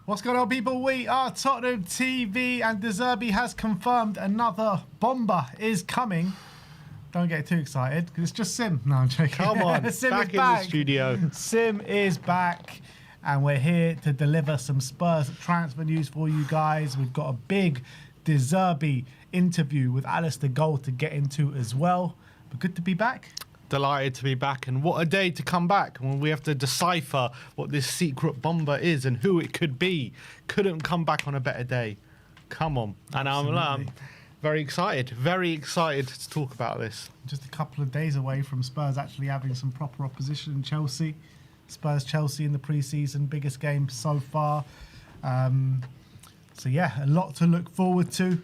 What's going on, people? We are Tottenham TV, and ZERBI has confirmed another bomber is coming. Don't get too excited, because it's just Sim. No, I'm joking. Come on, Sim back is in the studio. Sim is back, and we're here to deliver some Spurs transfer news for you guys. We've got a big ZERBI interview with Alistair Gold to get into as well. But good to be back. Delighted to be back, and what a day to come back when we have to decipher what this secret bomber is and who it could be. Couldn't come back on a better day. Come on. And I'm very excited to talk about this. Just a couple of days away from Spurs actually having some proper opposition in Chelsea. Spurs-Chelsea in the pre-season, biggest game so far. So yeah, a lot to look forward to.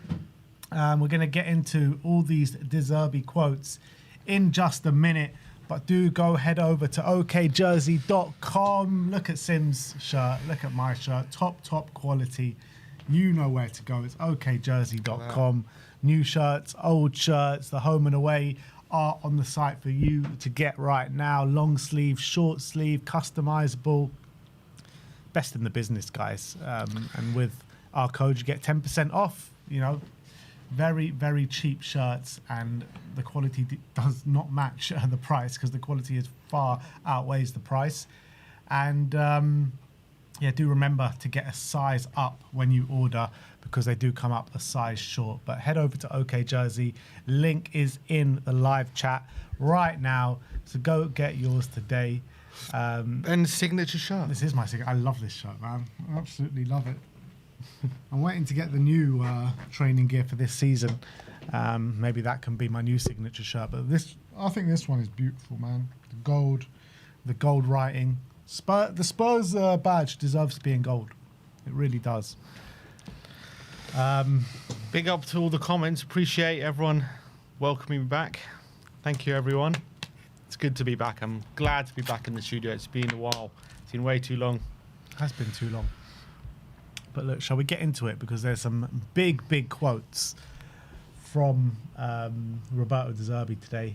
We're going to get into all these ZERBI quotes in just a minute, but do go head over to okjersey.com. Look at Sim's shirt, look at my shirt, top quality. You know where to go. It's okjersey.com. New shirts, old shirts, the home and away are on the site for you to get right now. Long sleeve, short sleeve, customizable, best in the business, guys. And with our code you get 10% off. You know, very cheap shirts, and the quality does not match the price, because the quality is far outweighs the price. And yeah, do remember to get a size up when you order, because they do come up a size short. But head over to OK Jersey. Link is in the live chat right now, so go get yours today. And signature shirt. This is my signature. I love this shirt, man. I absolutely love it. I'm waiting to get the new training gear for this season. Maybe that can be my new signature shirt. But I think this one is beautiful, man. The gold writing. The Spurs badge deserves to be in gold. It really does. Big up to all the comments. Appreciate everyone welcoming me back. Thank you, everyone. It's good to be back. I'm glad to be back in the studio. It's been a while. It's been way too long. It has been too long. But look, shall we get into it? Because there's some big quotes from Roberto ZERBI today.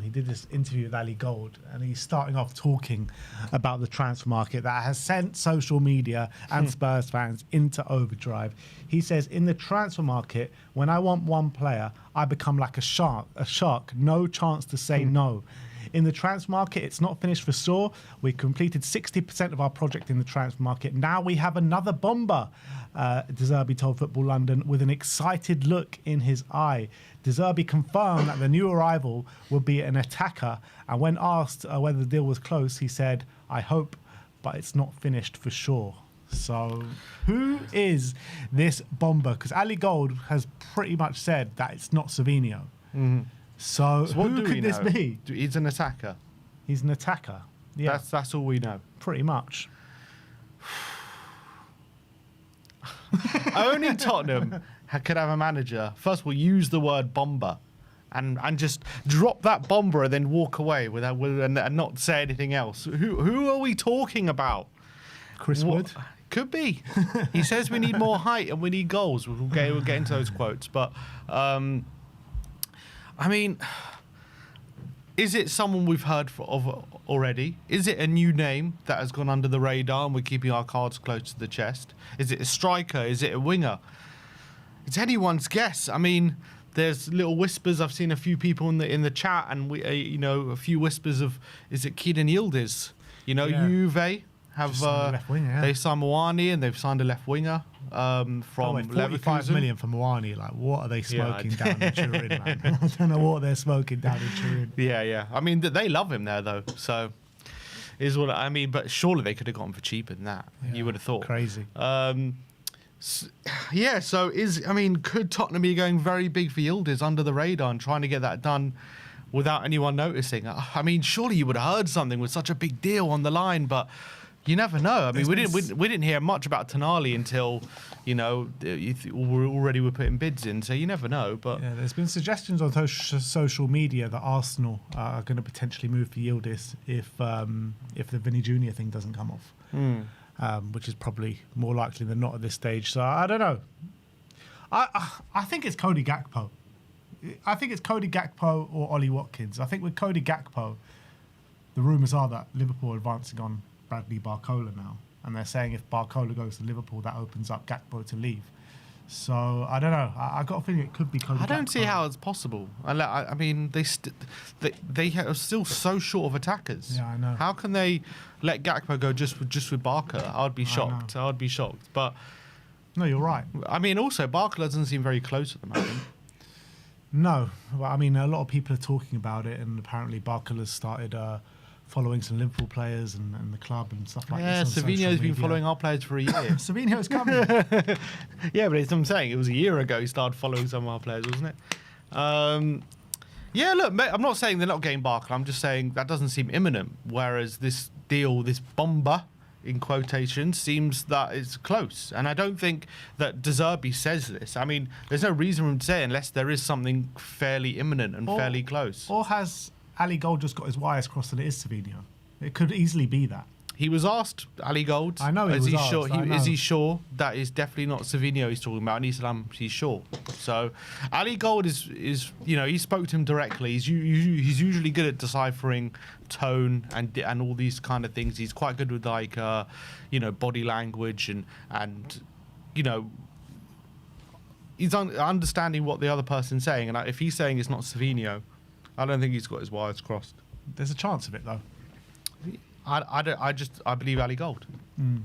He did this interview with Ali Gold, and he's starting off talking about the transfer market that has sent social media and Spurs fans into overdrive. He says, in the transfer market, when I want one player, I become like a shark, no chance to say no. In the transfer market, it's not finished for sure. We completed 60% of our project in the transfer market. Now we have another bomber, ZERBI told Football London with an excited look in his eye. ZERBI confirmed that the new arrival will be an attacker, and when asked whether the deal was close, he said, I hope, but it's not finished for sure. So who is this bomber? Because Ali Gold has pretty much said that it's not Savinho. So what who could this be? He's an attacker. He's an attacker. Yeah, That's all we know. pretty much. Only Tottenham could have a manager. First of all, use the word bomber, and just drop that bomber and then walk away and not say anything else. Who are we talking about? Chris Wood? Could be. He says we need more height and we need goals. We'll get into those quotes, but. I mean, is it someone we've heard of already? Is it a new name that has gone under the radar and we're keeping our cards close to the chest? Is it a striker? Is it a winger? It's anyone's guess. I mean, there's little whispers. I've seen a few people in the chat, and we, a few whispers of, is it Kenan Yildiz? Juve have left winger, yeah. They signed Moani, and they've signed a left winger. From 45 million for Moani. Like, what are they smoking down in Turin, man? I don't know what they're smoking down in Turin. Yeah. I mean, they love him there, though. So, is what I mean. But surely they could have gotten for cheaper than that. Yeah, you would have thought. Crazy. Could Tottenham be going very big for Yildiz under the radar and trying to get that done without anyone noticing? I mean, surely you would have heard something with such a big deal on the line, but. You never know. I mean, we didn't hear much about Tonali until, we already were putting bids in. So you never know. But yeah, there's been suggestions on social media that Arsenal are going to potentially move for Yildiz if the Vinny Jr. thing doesn't come off, which is probably more likely than not at this stage. So I don't know. I think it's Cody Gakpo. I think it's Cody Gakpo or Ollie Watkins. I think with Cody Gakpo, the rumours are that Liverpool are advancing on Bradley Barcola now. And they're saying if Barcola goes to Liverpool, that opens up Gakpo to leave. So I don't know. I got a feeling it could be Cody I don't Gakpo. see how it's possible. I mean, they are still so short of attackers. Yeah, I know. How can they let Gakpo go just with Barker? I'd be shocked. I'd be shocked. But No, you're right. I mean, also Barker doesn't seem very close at the moment. No. Well, I mean, a lot of people are talking about it, and apparently Barcola's started following some Liverpool players and the club and stuff like Yeah, this. on social Savino's been media. following our players for a year. Savino's coming. Yeah, but it's what I'm saying. It was a year ago he started following some of our players, wasn't it? Yeah, look, mate, I'm not saying they're not getting Barker. I'm just saying that doesn't seem imminent. Whereas this deal, this BOMBA, in quotation, seems that it's close. And I don't think that ZERBI says this. I mean, there's no reason for him to say it unless there is something fairly imminent and fairly close. Or has Ali Gold just got his wires crossed and it is Savinho? It could easily be that. He was asked, Ali Gold. I know he was asked, sure? I know. Is he sure that is definitely not Savinho he's talking about? And he said, he's sure. So Ali Gold is he spoke to him directly. He's usually good at deciphering tone and all these kind of things. He's quite good with body language and he's understanding what the other person's saying. And if he's saying it's not Savinho, I don't think he's got his wires crossed. There's a chance of it, though. I believe Ali Gold.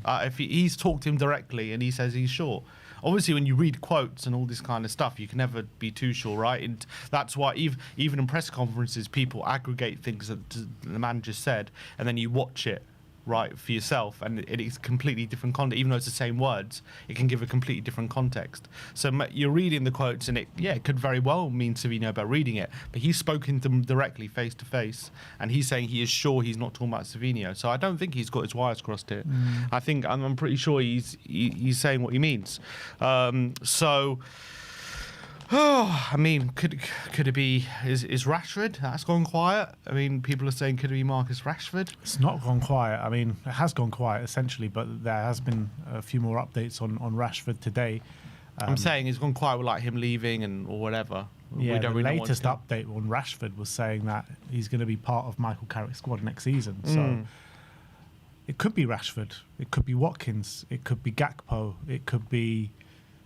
If he's talked to him directly and he says he's sure. Obviously, when you read quotes and all this kind of stuff, you can never be too sure, right? And that's why even in press conferences, people aggregate things that the man just said, and then you watch it, right, for yourself, and it is completely different context. Even though it's the same words, it can give a completely different context. So you're reading the quotes, and it could very well mean Savinho by reading it, but he's spoken to them directly, face to face, and he's saying he is sure he's not talking about Savinho. So I don't think he's got his wires crossed here. I think I'm pretty sure he's saying what he means. I mean, could it be is Rashford? That's gone quiet. I mean, people are saying could it be Marcus Rashford? It's not gone quiet. I mean, it has gone quiet essentially, but there has been a few more updates on Rashford today. I'm saying it's gone quiet with like him leaving or whatever. Yeah, we don't the really latest update on Rashford was saying that he's going to be part of Michael Carrick's squad next season. So it could be Rashford. It could be Watkins. It could be Gakpo. It could be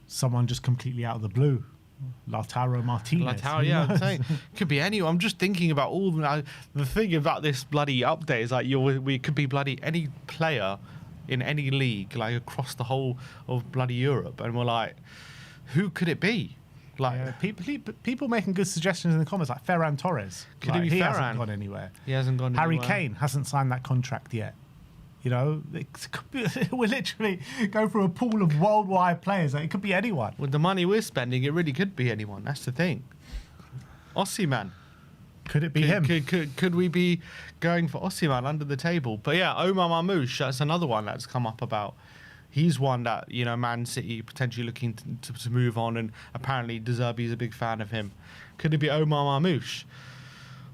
someone just completely out of the blue. Lautaro Martinez. I'm saying could be anyone. I'm just thinking about all the thing about this bloody update is like we could be bloody any player in any league, like across the whole of bloody Europe, and we're like, who could it be? Like people making good suggestions in the comments, like Ferran Torres. Could it be he Ferran? hasn't gone anywhere. He hasn't gone Harry anywhere. Kane hasn't signed that contract yet. You know, we're literally going through a pool of worldwide players. It could be anyone. With the money we're spending, it really could be anyone. That's the thing. Osimhen. Could it be him? Could we be going for Osimhen under the table? But yeah, Omar Marmoush, that's another one that's come up about. He's one that, Man City potentially looking to move on, and apparently De Zerbi is a big fan of him. Could it be Omar Marmoush?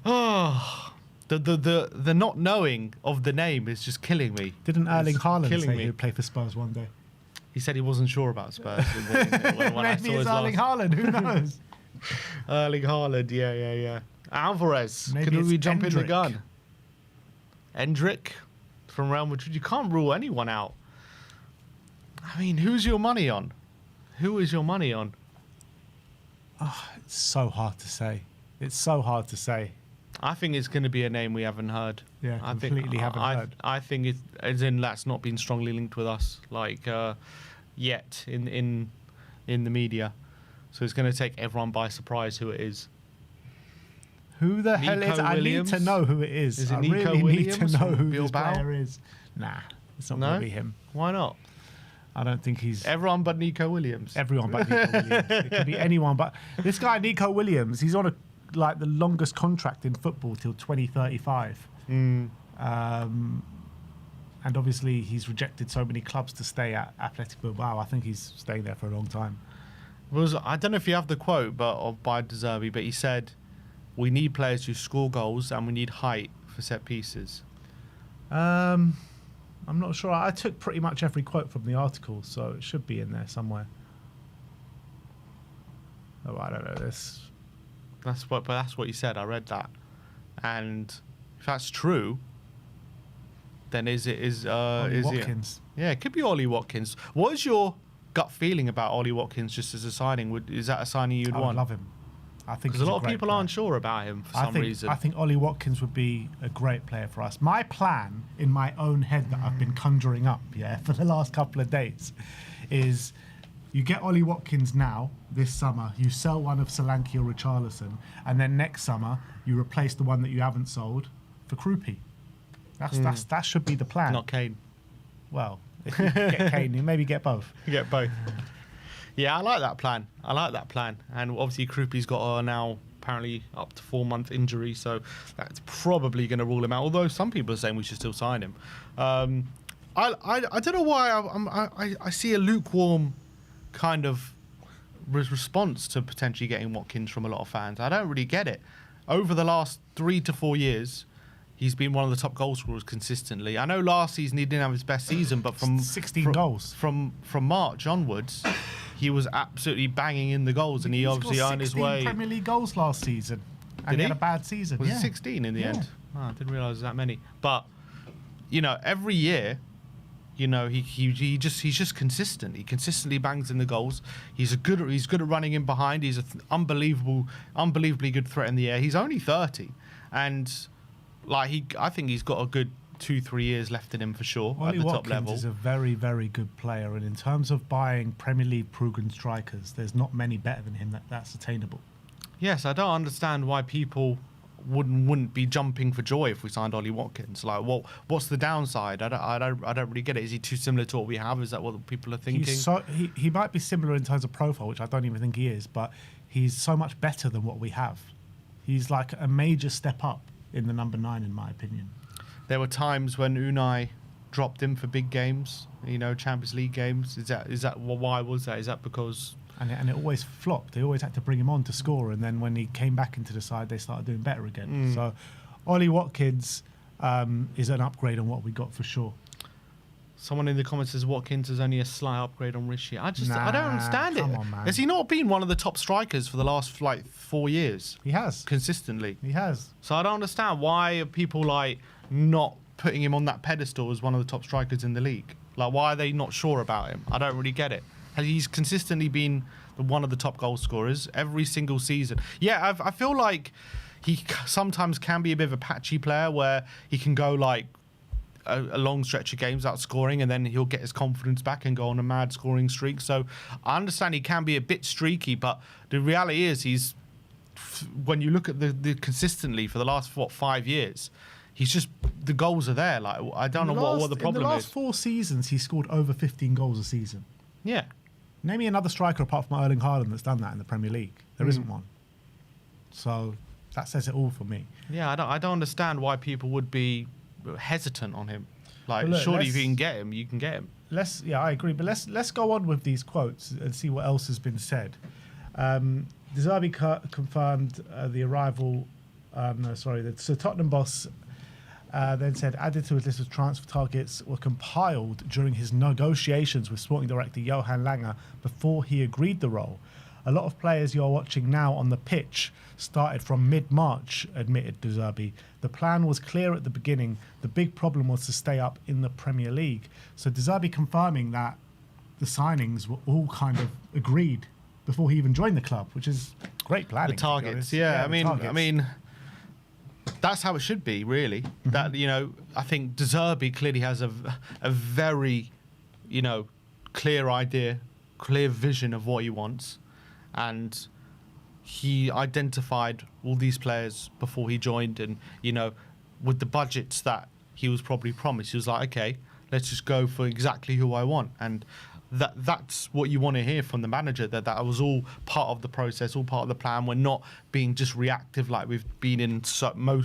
Oh, the not knowing of the name is just killing me. Didn't Erling Haaland say me. he'd play for Spurs one day? He said he wasn't sure about Spurs. when I saw Maybe his it's Erling Haaland. Who knows? Erling Haaland, yeah. Alvarez. Maybe Could we it's jump in the Endrick. gun? Endrick from Real Madrid. You can't rule anyone out. I mean, who's your money on? Who is your money on? Oh, it's so hard to say. It's so hard to say. I think it's going to be a name we haven't heard. Yeah, I completely haven't heard. I think it, as in that's not been strongly linked with us, yet in the media. So it's going to take everyone by surprise who it is. Who the hell is? Nico Williams? I need to know who it is. Is it I Nico really Williams need to know from who this Bilbao? player is. Nah, it's not No? going to be him. Why not? I don't think he's Everyone but Nico Williams. everyone but Nico Williams. It could be anyone but this guy, Nico Williams. He's on the longest contract in football till 2035. And obviously he's rejected so many clubs to stay at Athletic Bilbao. I think he's staying there for a long time. I don't know if you have the quote, by De Zerbi, but he said, "We need players who score goals and we need height for set pieces." I'm not sure. I took pretty much every quote from the article, so it should be in there somewhere. Oh, I don't know this. That's what he said. I read that, and if that's true, then is Ollie is Watkins. it? Yeah, it could be Ollie Watkins. What is your gut feeling about Ollie Watkins just as a signing? Is that a signing you'd I would want? love him. I think Because a lot of people aren't sure about him for some reason. I think Ollie Watkins would be a great player for us. My plan in my own head that I've been conjuring up, for the last couple of days, is you get Ollie Watkins now this summer. You sell one of Solanke or Richarlison, and then next summer you replace the one that you haven't sold for Krupi. That should be the plan. Not Kane. Well, if you get Kane, you maybe get both. You get both. Yeah, I like that plan. And obviously, Krupi's got now apparently up to 4-month injury, so that's probably going to rule him out. Although some people are saying we should still sign him. I don't know why I see a lukewarm kind of response to potentially getting Watkins from a lot of fans. I don't really get it. Over the last 3 to 4 years, he's been one of the top goal scorers consistently. I know last season he didn't have his best season, but from 16 goals from March onwards, he was absolutely banging in the goals, and he obviously earned his way. 16 Premier League goals last season, and Did he he? had a bad season. Was it 16 in the end? Oh, I didn't realise that many. But every year, he's just consistent. He consistently bangs in the goals. He's good at running in behind. He's an unbelievably good threat in the air. He's only 30, and I think he's got a good 2-3 years left in him for sure. Ollie at the Watkins top level. is a very, very good player, and in terms of buying Premier League proven strikers, there's not many better than him that's attainable. Yes, I don't understand why people wouldn't be jumping for joy if we signed Ollie Watkins. Like, what's the downside? I don't really get it. Is he too similar to what we have? Is that what people are thinking? He might be similar in terms of profile, which I don't even think he is, but he's so much better than what we have. He's like a major step up in the number 9, in my opinion. There were times when Unai dropped him for big games, Champions League games. Why was that? Is that because? And it always flopped. They always had to bring him on to score, and then when he came back into the side, they started doing better again. So, Ollie Watkins is an upgrade on what we got for sure. Someone in the comments says Watkins is only a slight upgrade on Rishi. I don't understand it. Come on, man. Has he not been one of the top strikers for the last 4 years? He has. Consistently. He has. So I don't understand why are people not putting him on that pedestal as one of the top strikers in the league. Why are they not sure about him? I don't really get it. He's consistently been one of the top goal scorers every single season. Yeah, I feel like he sometimes can be a bit of a patchy player where he can go a long stretch of games without scoring, and then he'll get his confidence back and go on a mad scoring streak. So I understand he can be a bit streaky, but the reality is when you look at the consistently for the last 5 years, he's just, the goals are there. I don't know what the problem is. In the last 4 seasons, he scored over 15 goals a season. Yeah. Name me another striker apart from Erling Haaland that's done that in the Premier League. There isn't one. So that says it all for me. Yeah, I don't understand why people would be hesitant on him. Look, surely if you can get him, you can get him. I agree, but let's go on with these quotes and see what else has been said. ZERBI confirmed the arrival. The Tottenham boss then said, added to his list of transfer targets were compiled during his negotiations with sporting director Johan Langer before he agreed the role. A lot of players you're watching now on the pitch started from mid-March, admitted De Zerbi. The plan was clear at the beginning. The big problem was to stay up in the Premier League. So De Zerbi confirming that the signings were all kind of agreed before he even joined the club, which is great planning. The targets, I mean, that's how it should be, really. Mm-hmm. That, I think De Zerbi clearly has a very, clear idea, clear vision of what he wants. And he identified all these players before he joined, and, with the budgets that he was probably promised, he was like, okay, let's just go for exactly who I want. And that's what you want to hear from the manager, that was all part of the process, all part of the plan. We're not being just reactive like we've been in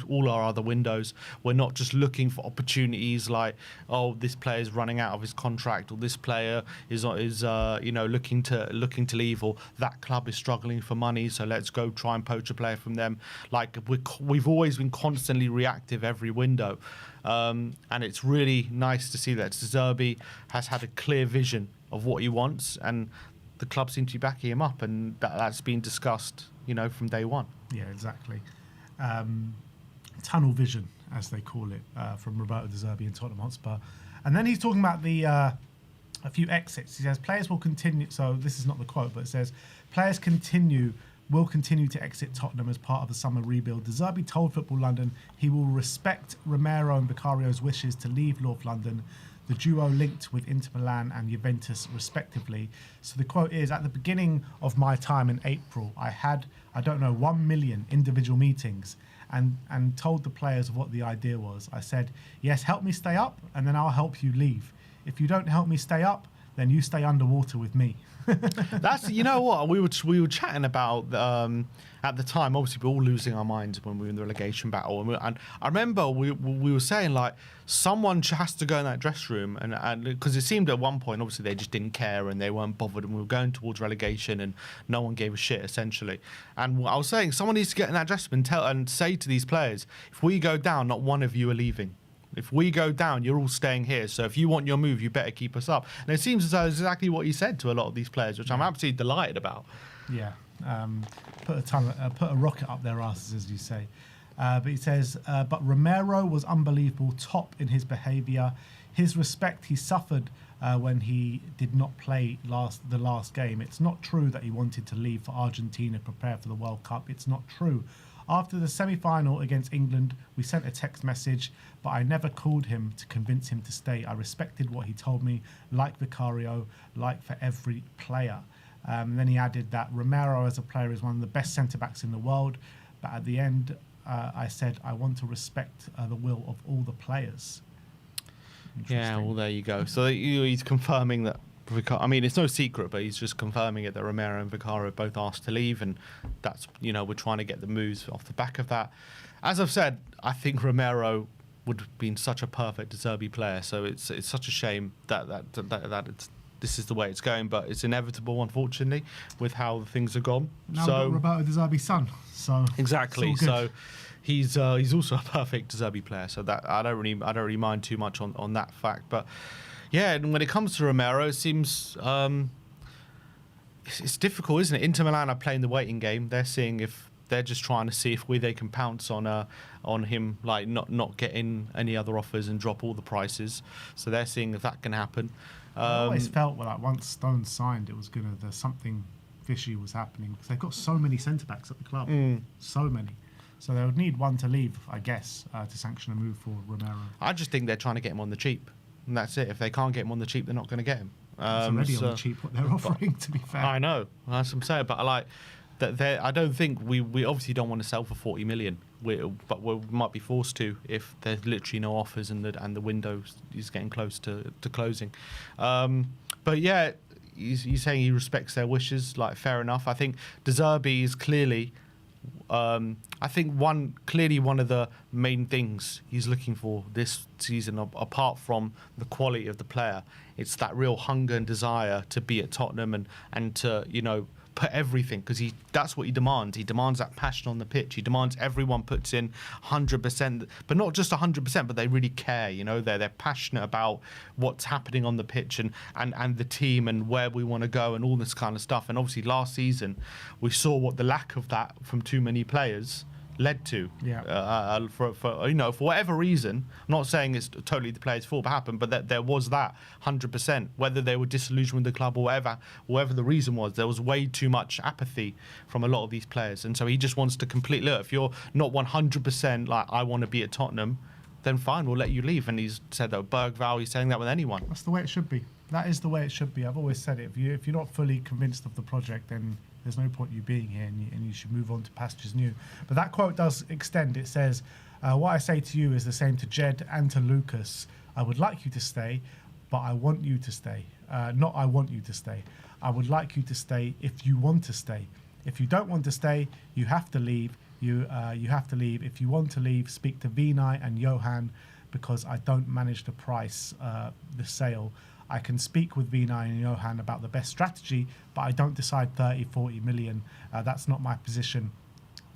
all our other windows. We're not just looking for opportunities like, oh, this player's running out of his contract, or this player is looking to leave, or that club is struggling for money, so let's go try and poach a player from them. We've always been constantly reactive every window. And it's really nice to see that ZERBI has had a clear vision of what he wants, and the club seem to be backing him up, and that's been discussed, from day one. Yeah, exactly. Tunnel vision, as they call it, from Roberto De Zerbi and Tottenham Hotspur. And then he's talking about a few exits. He says players will continue. So this is not the quote, but it says players will continue to exit Tottenham as part of the summer rebuild. De Zerbi told Football London he will respect Romero and Vicario's wishes to leave North London. The duo linked with Inter Milan and Juventus respectively. So the quote is, at the beginning of my time in April, I had, 1 million individual meetings and told the players what the idea was. I said, yes, help me stay up and then I'll help you leave. If you don't help me stay up, then you stay underwater with me. That's, you know what, we were chatting about at the time. Obviously, we're all losing our minds when we were in the relegation battle, and I remember we were saying like someone has to go in that dressing room, and because it seemed at one point obviously they just didn't care and they weren't bothered, and we were going towards relegation and no one gave a shit essentially. And I was saying someone needs to get in that dressing room and say to these players, if we go down, not one of you are leaving. If we go down, you're all staying here. So if you want your move, you better keep us up. And it seems as though it's exactly what he said to a lot of these players, which I'm absolutely delighted about. Yeah, put a rocket up their asses, as you say. But he says, but Romero was unbelievable, top in his behaviour. His respect he suffered when he did not play the last game. It's not true that he wanted to leave for Argentina, prepare for the World Cup. It's not true. After the semi-final against England, we sent a text message, but I never called him to convince him to stay. I respected what he told me, like Vicario, like for every player. Then he added that Romero as a player is one of the best centre-backs in the world, but at the end, I said I want to respect the will of all the players. Yeah, well, there you go. So he's confirming that. I mean, it's no secret, but he's just confirming it that Romero and Vicario both asked to leave, and that's, we're trying to get the moves off the back of that. As I've said, I think Romero would have been such a perfect De Zerbi player, so it's such a shame that this is the way it's going, but it's inevitable, unfortunately, with how things have gone. Now we've got Roberto De Zerbi's son, so exactly. So he's also a perfect De Zerbi player, so that I don't really mind too much on that fact, but. Yeah, and when it comes to Romero, it seems it's difficult, isn't it? Inter Milan are playing the waiting game. They're just trying to see if they can pounce on him, like not getting any other offers and drop all the prices. So they're seeing if that can happen. I always felt like once Stone signed, it was there's something fishy was happening because they've got so many centre backs at the club, so many. So they would need one to leave, I guess, to sanction a move for Romero. I just think they're trying to get him on the cheap. And that's it. If they can't get him on the cheap, they're not going to get him. It's already on the cheap what they're offering, to be fair. I know. That's what I'm saying. But I like that. I don't think we obviously don't want to sell for 40 million. But we might be forced to if there's literally no offers and the window is getting close to closing. But yeah, he's saying he respects their wishes. Like, fair enough. I think De Zerbi is clearly. I think one of the main things he's looking for this season, apart from the quality of the player, it's that real hunger and desire to be at Tottenham and to put everything, because that's what he demands. He demands that passion on the pitch. He demands everyone puts in 100%, but not just 100%, but they really care. They're passionate about what's happening on the pitch and the team and where we want to go and all this kind of stuff. And obviously last season we saw what the lack of that from too many players led to. For whatever reason. I'm not saying it's totally the players' fault, but happened, but there was that 100%. Whether they were disillusioned with the club or whatever the reason was, there was way too much apathy from a lot of these players, and so he just wants to completely. Look, if you're not 100% like I want to be at Tottenham, then fine, we'll let you leave. And he's said that with Bergvall, he's saying that with anyone. That's the way it should be. That is the way it should be. I've always said it. If you're not fully convinced of the project, then there's no point you being here, and you should move on to pastures new. But that quote does extend. It says, what I say to you is the same to Jed and to Lucas. I would like you to stay, but I want you to stay. Not I want you to stay. I would like you to stay if you want to stay. If you don't want to stay, you have to leave. You have to leave. If you want to leave, speak to Vinay and Johan, because I don't manage the price, the sale. I can speak with Vinay and Johan about the best strategy, but I don't decide 30, 40 million. That's not my position.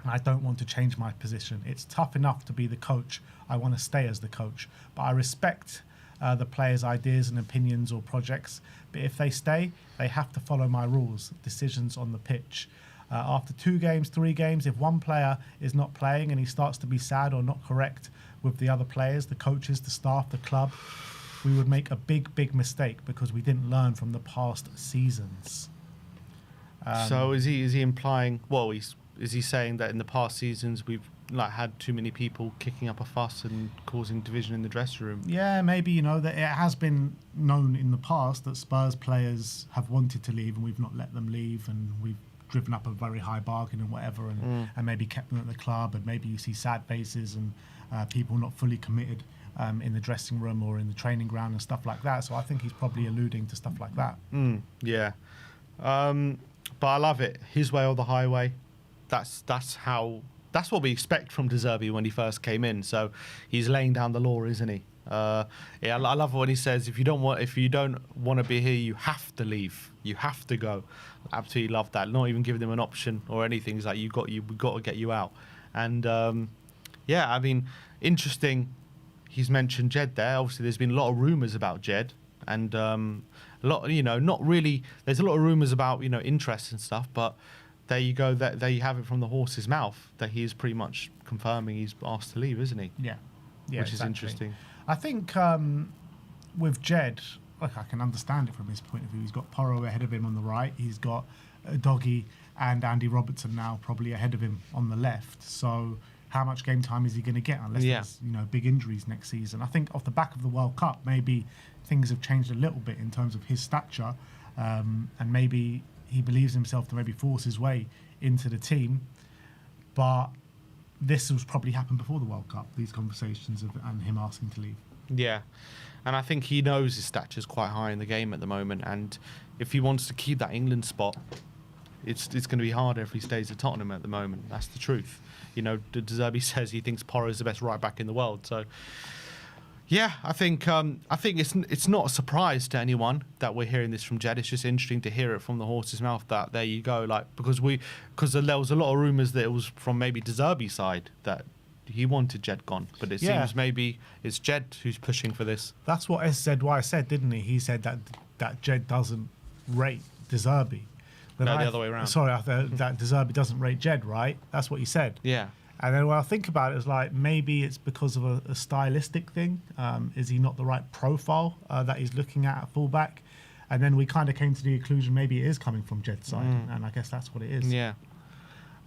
I don't want to change my position. It's tough enough to be the coach. I want to stay as the coach. But I respect the players' ideas and opinions or projects. But if they stay, they have to follow my rules, decisions on the pitch. After 2 games, 3 games, if one player is not playing and he starts to be sad or not correct with the other players, the coaches, the staff, the club, we would make a big mistake because we didn't learn from the past seasons. So is he implying? Well, is he saying that in the past seasons we've had too many people kicking up a fuss and causing division in the dressing room? Yeah, maybe, that it has been known in the past that Spurs players have wanted to leave and we've not let them leave, and we've driven up a very high bargain and whatever, and maybe kept them at the club, and maybe you see sad faces and people not fully committed in the dressing room or in the training ground and stuff like that. So I think he's probably alluding to stuff like that. Yeah. But I love it. His way or the highway. That's what we expect from De Zerbi when he first came in. So he's laying down the law, isn't he? I love when he says, if you don't want to be here, you have to leave. You have to go. Absolutely love that. Not even giving them an option or anything. He's like, we've got to get you out. And interesting. He's mentioned Jed there. Obviously, there's been a lot of rumours about Jed, and a lot, not really. There's a lot of rumours about interest and stuff, but there you go. There you have it from the horse's mouth. That he is pretty much confirming he's asked to leave, isn't he? Yeah, which is interesting. I think with Jed, I can understand it from his point of view. He's got Porro ahead of him on the right. He's got Doggy and Andy Robertson now probably ahead of him on the left. So how much game time is he going to get unless there's big injuries next season? I think off the back of the World Cup, maybe things have changed a little bit in terms of his stature, and maybe he believes himself to maybe force his way into the team. But this was probably happened before the World Cup, these conversations and him asking to leave. Yeah, and I think he knows his stature's quite high in the game at the moment, and if he wants to keep that England spot, it's going to be harder if he stays at Tottenham at the moment. That's the truth. De Zerbi says he thinks Porro is the best right back in the world. So, yeah, I think it's not a surprise to anyone that we're hearing this from Jed. It's just interesting to hear it from the horse's mouth. That there you go, because there was a lot of rumours that it was from maybe De Zerbi's side that he wanted Jed gone, but it seems maybe it's Jed who's pushing for this. That's what SZY said, didn't he? He said that Jed doesn't rate De Zerbi. No, the other way around. Sorry, that De Zerbi doesn't rate Jed, right? That's what he said. Yeah. And then when I think about it, it's like maybe it's because of a stylistic thing. Is he not the right profile that he's looking at fullback? And then we kind of came to the conclusion maybe it is coming from Jed's side, and I guess that's what it is. Yeah.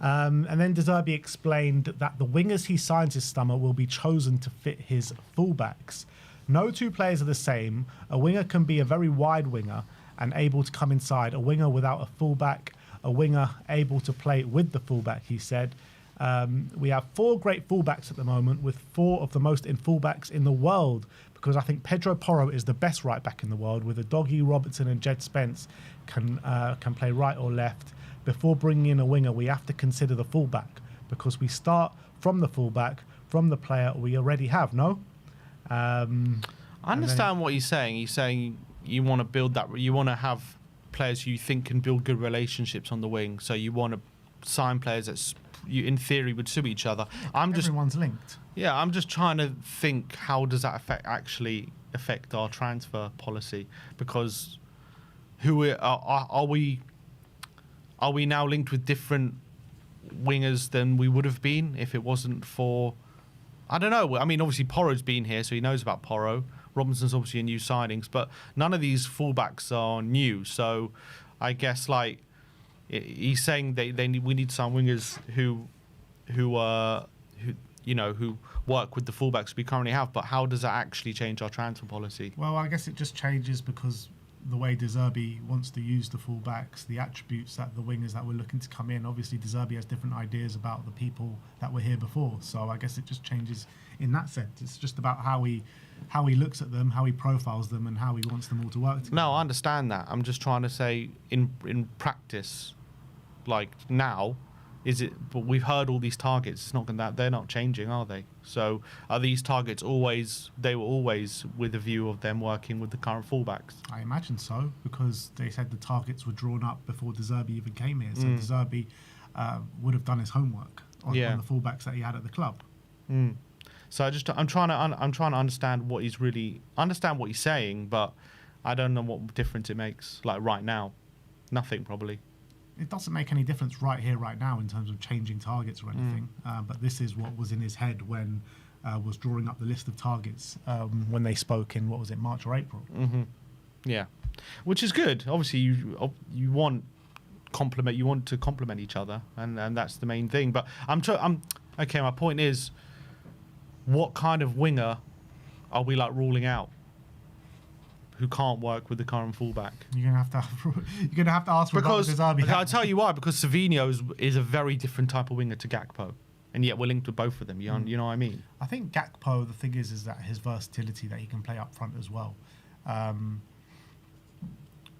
And then De Zerbi explained that the wingers he signs this summer will be chosen to fit his fullbacks. No two players are the same. A winger can be a very wide winger and able to come inside, a winger without a fullback, a winger able to play with the fullback, he said. We have 4 great fullbacks at the moment, with 4 of the most in fullbacks in the world, because I think Pedro Porro is the best right back in the world, with a Doggy, Robertson and Jed Spence can play right or left. Before bringing in a winger, we have to consider the fullback, because we start from the fullback, from the player we already have, no? I understand what he's saying. He's saying you want to build that. You want to have players you think can build good relationships on the wing. So you want to sign players that you, in theory, would suit each other. Everyone's linked. Yeah, I'm just trying to think how does that actually affect our transfer policy? Because are we now linked with different wingers than we would have been if it wasn't for? I don't know. I mean, obviously Porro's been here, so he knows about Porro. Robinson's obviously a new signings, but none of these fullbacks are new. So I guess he's saying we need some wingers who work with the fullbacks we currently have. But how does that actually change our transfer policy? Well, I guess it just changes because the way De Zerbi wants to use the fullbacks, the attributes that the wingers that we're looking to come in. Obviously, De Zerbi has different ideas about the people that were here before. So I guess it just changes in that sense. It's just about how he looks at them, how he profiles them, and how he wants them all to work together. No, I understand that. I'm just trying to say in practice, now, is it? But we've heard all these targets. It's not that they're not changing, are they? So are these targets always? They were always with a view of them working with the current fullbacks. I imagine so, because they said the targets were drawn up before De Zerbi even came here. So De Zerbi would have done his homework on the fullbacks that he had at the club. So I'm trying to understand what he's saying, but I don't know what difference it makes. Right now, nothing probably. it doesn't make any difference right here, right now, in terms of changing targets or anything. But this is what was in his head when was drawing up the list of targets when they spoke in, what was it, March or April? Yeah, which is good. Obviously, you want you want to complement each other, and that's the main thing. But I'm okay. My point is, what kind of winger are we like ruling out who can't work with the current fullback? You're gonna have to ask because Zerbi. I'll tell you why. Because Savinho is a very different type of winger to Gakpo, and yet we're linked with both of them. You know what I mean? I think Gakpo, the thing is that his versatility, that he can play up front as well.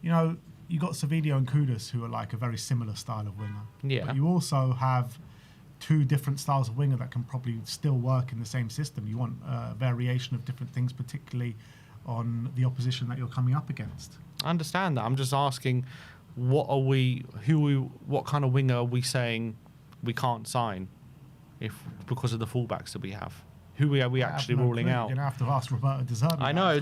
You know, you got Savinho and Kudus, who are like a very similar style of winger. Yeah. But you also have two different styles of winger that can probably still work in the same system. You want a variation of different things, particularly on the opposition that you're coming up against. I understand that. I'm just asking, what kind of winger are we saying we can't sign because of the fullbacks that we have? Who are we actually ruling out? You're going to have to ask Roberto De Zerbi. I know.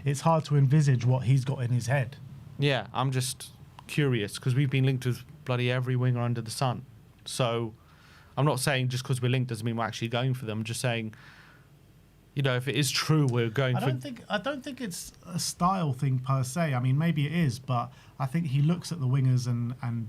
It's hard to envisage what he's got in his head. Yeah, I'm just curious because we've been linked with bloody every winger under the sun. So I'm not saying just because we're linked doesn't mean we're actually going for them. I'm just saying, you know, if it is true, we're going for... I don't think it's a style thing per se. I mean, maybe it is, but I think he looks at the wingers and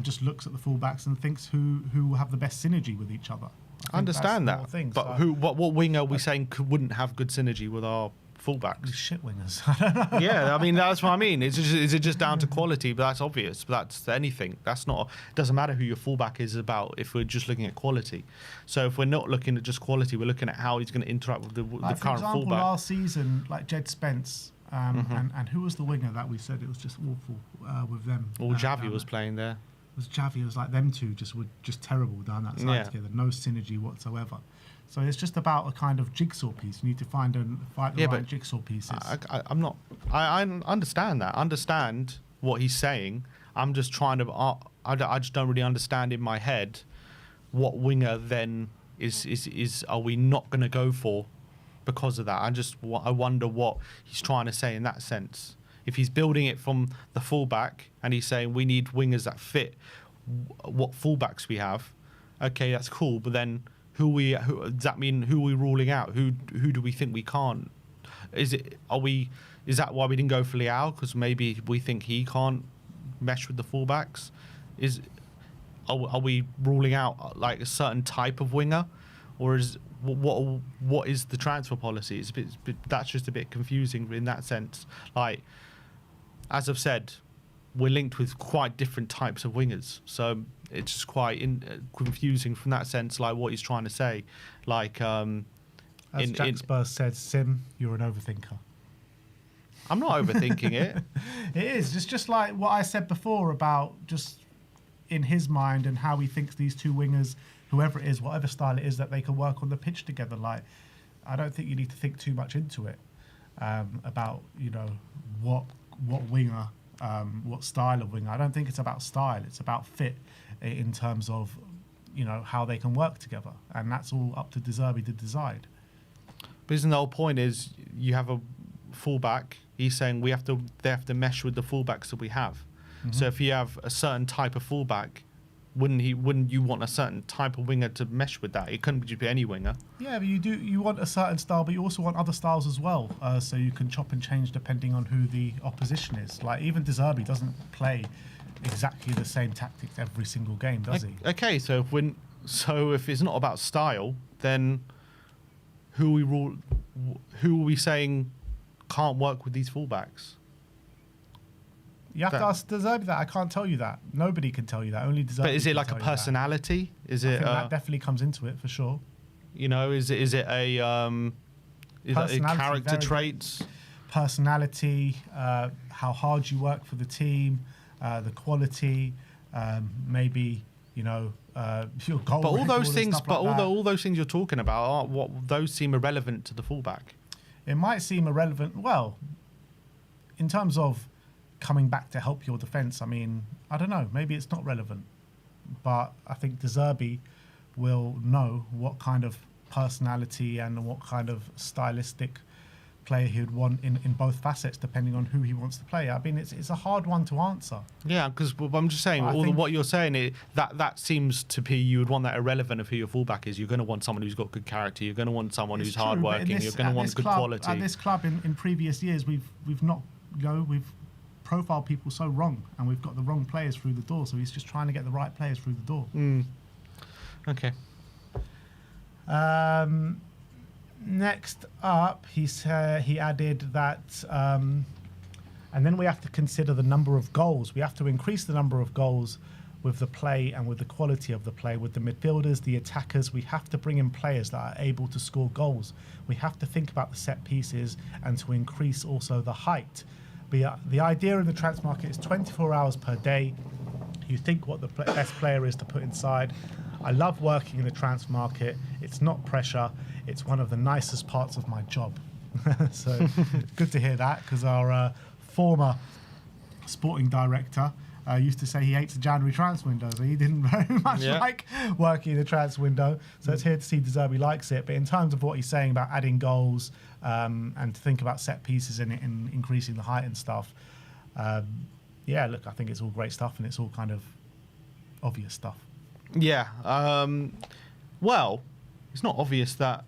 just looks at the fullbacks and thinks who will have the best synergy with each other. I understand that, but what winger are we saying wouldn't have good synergy with our fullbacks? Shit wingers. I don't know. Yeah, I mean that's what I mean. Is it just down to quality? But that's obvious. But that's anything. That's not. It doesn't matter who your fullback is about if we're just looking at quality. So if we're not looking at just quality, we're looking at how he's going to interact with the current for example, fullback. Last season, like Jed Spence, and who was the winger that we said it was just awful with them? Well, Javi was playing there. It was Javi. It was like them two were just terrible down that side together. No synergy whatsoever. So it's just about a kind of jigsaw piece. You need to find the right jigsaw pieces. I'm not. I understand that. I understand what he's saying. I'm just trying to. I just don't really understand in my head what winger then is are we not going to go for because of that? I wonder what he's trying to say in that sense. If he's building it from the fullback and he's saying we need wingers that fit what fullbacks we have, okay, that's cool. But then who does that mean? Who are we ruling out? Who do we think we can't? Is that why we didn't go for Leao? Because maybe we think he can't mesh with the fullbacks. Are we ruling out like a certain type of winger, or is what is the transfer policy? That's just a bit confusing in that sense. Like, as I've said, we're linked with quite different types of wingers, so it's just quite confusing from that sense. Like what he's trying to say, like as Jack Spurs said, Sim, you're an overthinker. I'm not overthinking it. It is. It's just like what I said before about just in his mind and how he thinks these two wingers, whoever it is, whatever style it is, that they can work on the pitch together. Like, I don't think you need to think too much into it about, you know, what winger, what style of winger. I don't think it's about style. It's about fit in terms of, you know, how they can work together. And that's all up to De Zerbi to decide. But isn't the whole point is you have a fullback, he's saying they have to mesh with the fullbacks that we have. So if you have a certain type of fullback, wouldn't you want a certain type of winger to mesh with that? It couldn't just be any winger. Yeah, but you want a certain style, but you also want other styles as well. So you can chop and change depending on who the opposition is. Like even De Zerbi doesn't play exactly the same tactics every single game, does he? Okay, so if it's not about style, then who are we saying can't work with these fullbacks? You have to ask De Zerbi that. I can't tell you that. Nobody can tell you that. Only De Zerbi. But is it like a personality? Is it? That definitely comes into it for sure. You know, is it a character traits? Personality, how hard you work for the team, the quality, maybe, you know, your goal. But all those things, all those things you're talking about, those seem irrelevant to the fullback. It might seem irrelevant. Well, in terms of coming back to help your defence, I mean, I don't know. Maybe it's not relevant, but I think De Zerbi will know what kind of personality and what kind of stylistic player he would want in both facets, depending on who he wants to play. I mean, it's a hard one to answer. Yeah, because I'm just saying, what you're saying, that seems to be, you would want that irrelevant of who your fullback is. You're going to want someone who's got good character. You're going to want someone who's hardworking. You're going to want good quality. At this club, in previous years, we've not, we've profiled people so wrong, and we've got the wrong players through the door. So he's just trying to get the right players through the door. Okay. Next up, he added that, and then we have to consider the number of goals. We have to increase the number of goals with the play and with the quality of the play, with the midfielders, the attackers. We have to bring in players that are able to score goals. We have to think about the set pieces and to increase also the height. The idea in the transfer market is 24 hours per day. You think what the best player is to put inside. I love working in the transfer market. It's not pressure. It's one of the nicest parts of my job. So good to hear that, because our former sporting director used to say he hates the January transfer window, so he didn't very much like working in the transfer window. So it's here to see ZERBI likes it. But in terms of what he's saying about adding goals and to think about set pieces and increasing the height and stuff, yeah, look, I think it's all great stuff, and it's all kind of obvious stuff. Yeah. Well, it's not obvious that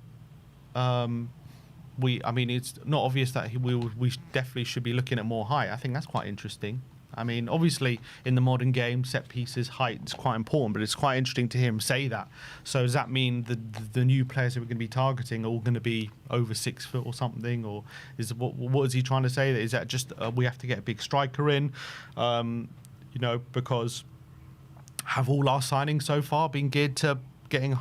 it's not obvious that we definitely should be looking at more height. I think that's quite interesting. I mean, obviously, in the modern game, set pieces, height is quite important, but it's quite interesting to hear him say that. So does that mean the new players that we're going to be targeting are all going to be over 6 foot or something? Or what is he trying to say? Is that just we have to get a big striker in? Because have all our signings so far been geared to getting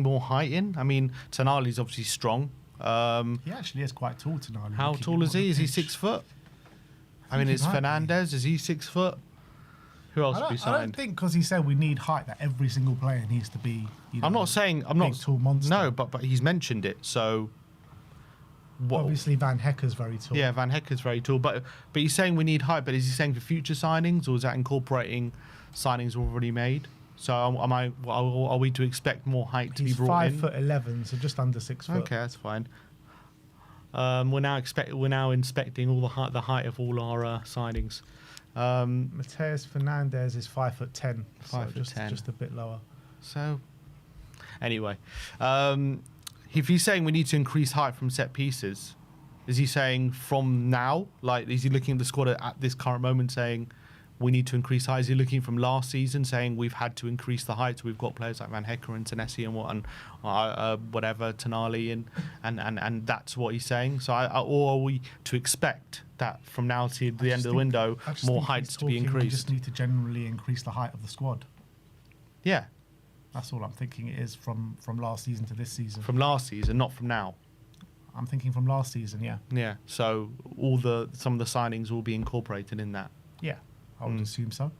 more height in? I mean, Tonali's obviously strong. He actually is quite tall, Tonali. How tall is he? Is he 6 foot? I mean, is Fernandez, is he 6 foot? Who else have we signed? I don't think, because he said we need height, that every single player needs to be, I'm not saying, tall monster. No, but he's mentioned it, so... Obviously, Van Hecker's very tall. Yeah, Van Hecker's very tall, but he's saying we need height, but is he saying for future signings, or is that incorporating signings already made? So are we to expect more height to be brought in? He's 5'11", so just under 6 foot. Okay, that's fine. We're now inspecting all the height of all our signings. Mateus Fernandez is 5'10", 5'10", just a bit lower. So, anyway, if he's saying we need to increase height from set pieces, is he saying from now? Like, is he looking at the squad at this current moment saying we need to increase height? Is he looking from last season saying we've had to increase the height? So we've got players like Van Hecker and Tanesi Tonali, and that's what he's saying. So, or are we to expect that from now to the end of the window, more heights to be increased? We just need to generally increase the height of the squad. Yeah. That's all I'm thinking it is from last season to this season. From last season, not from now. I'm thinking from last season, yeah. Yeah. So some of the signings will be incorporated in that. Yeah. I would assume so.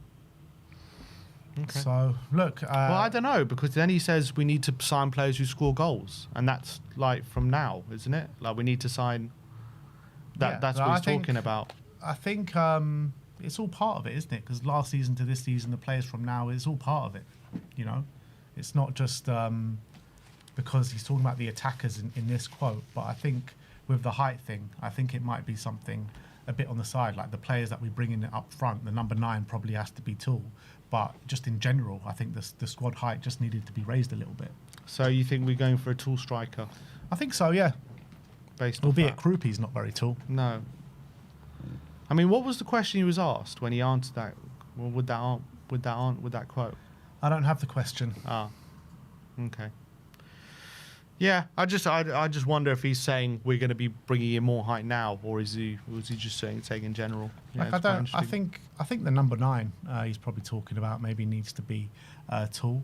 Okay. So, look... well, I don't know, because then he says we need to sign players who score goals. And that's, like, from now, isn't it? Like, we need to sign... That's what he's talking about. I think it's all part of it, isn't it? Because last season to this season, the players from now, it's all part of it, you know? It's not just because he's talking about the attackers in this quote, but I think with the height thing, I think it might be something... a bit on the side, like the players that we bring in up front, the number 9 probably has to be tall, but just in general, I think the squad height just needed to be raised a little bit. So you think we're going for a tall striker? I think so, yeah. Albeit Krupi's not very tall. No. I mean, what was the question he was asked when he answered that? Well, with that quote? I don't have the question. Ah, okay. Yeah, I just wonder if he's saying we're going to be bringing in more height now, or was he just saying in general? Yeah, I think the number 9 he's probably talking about maybe needs to be tall,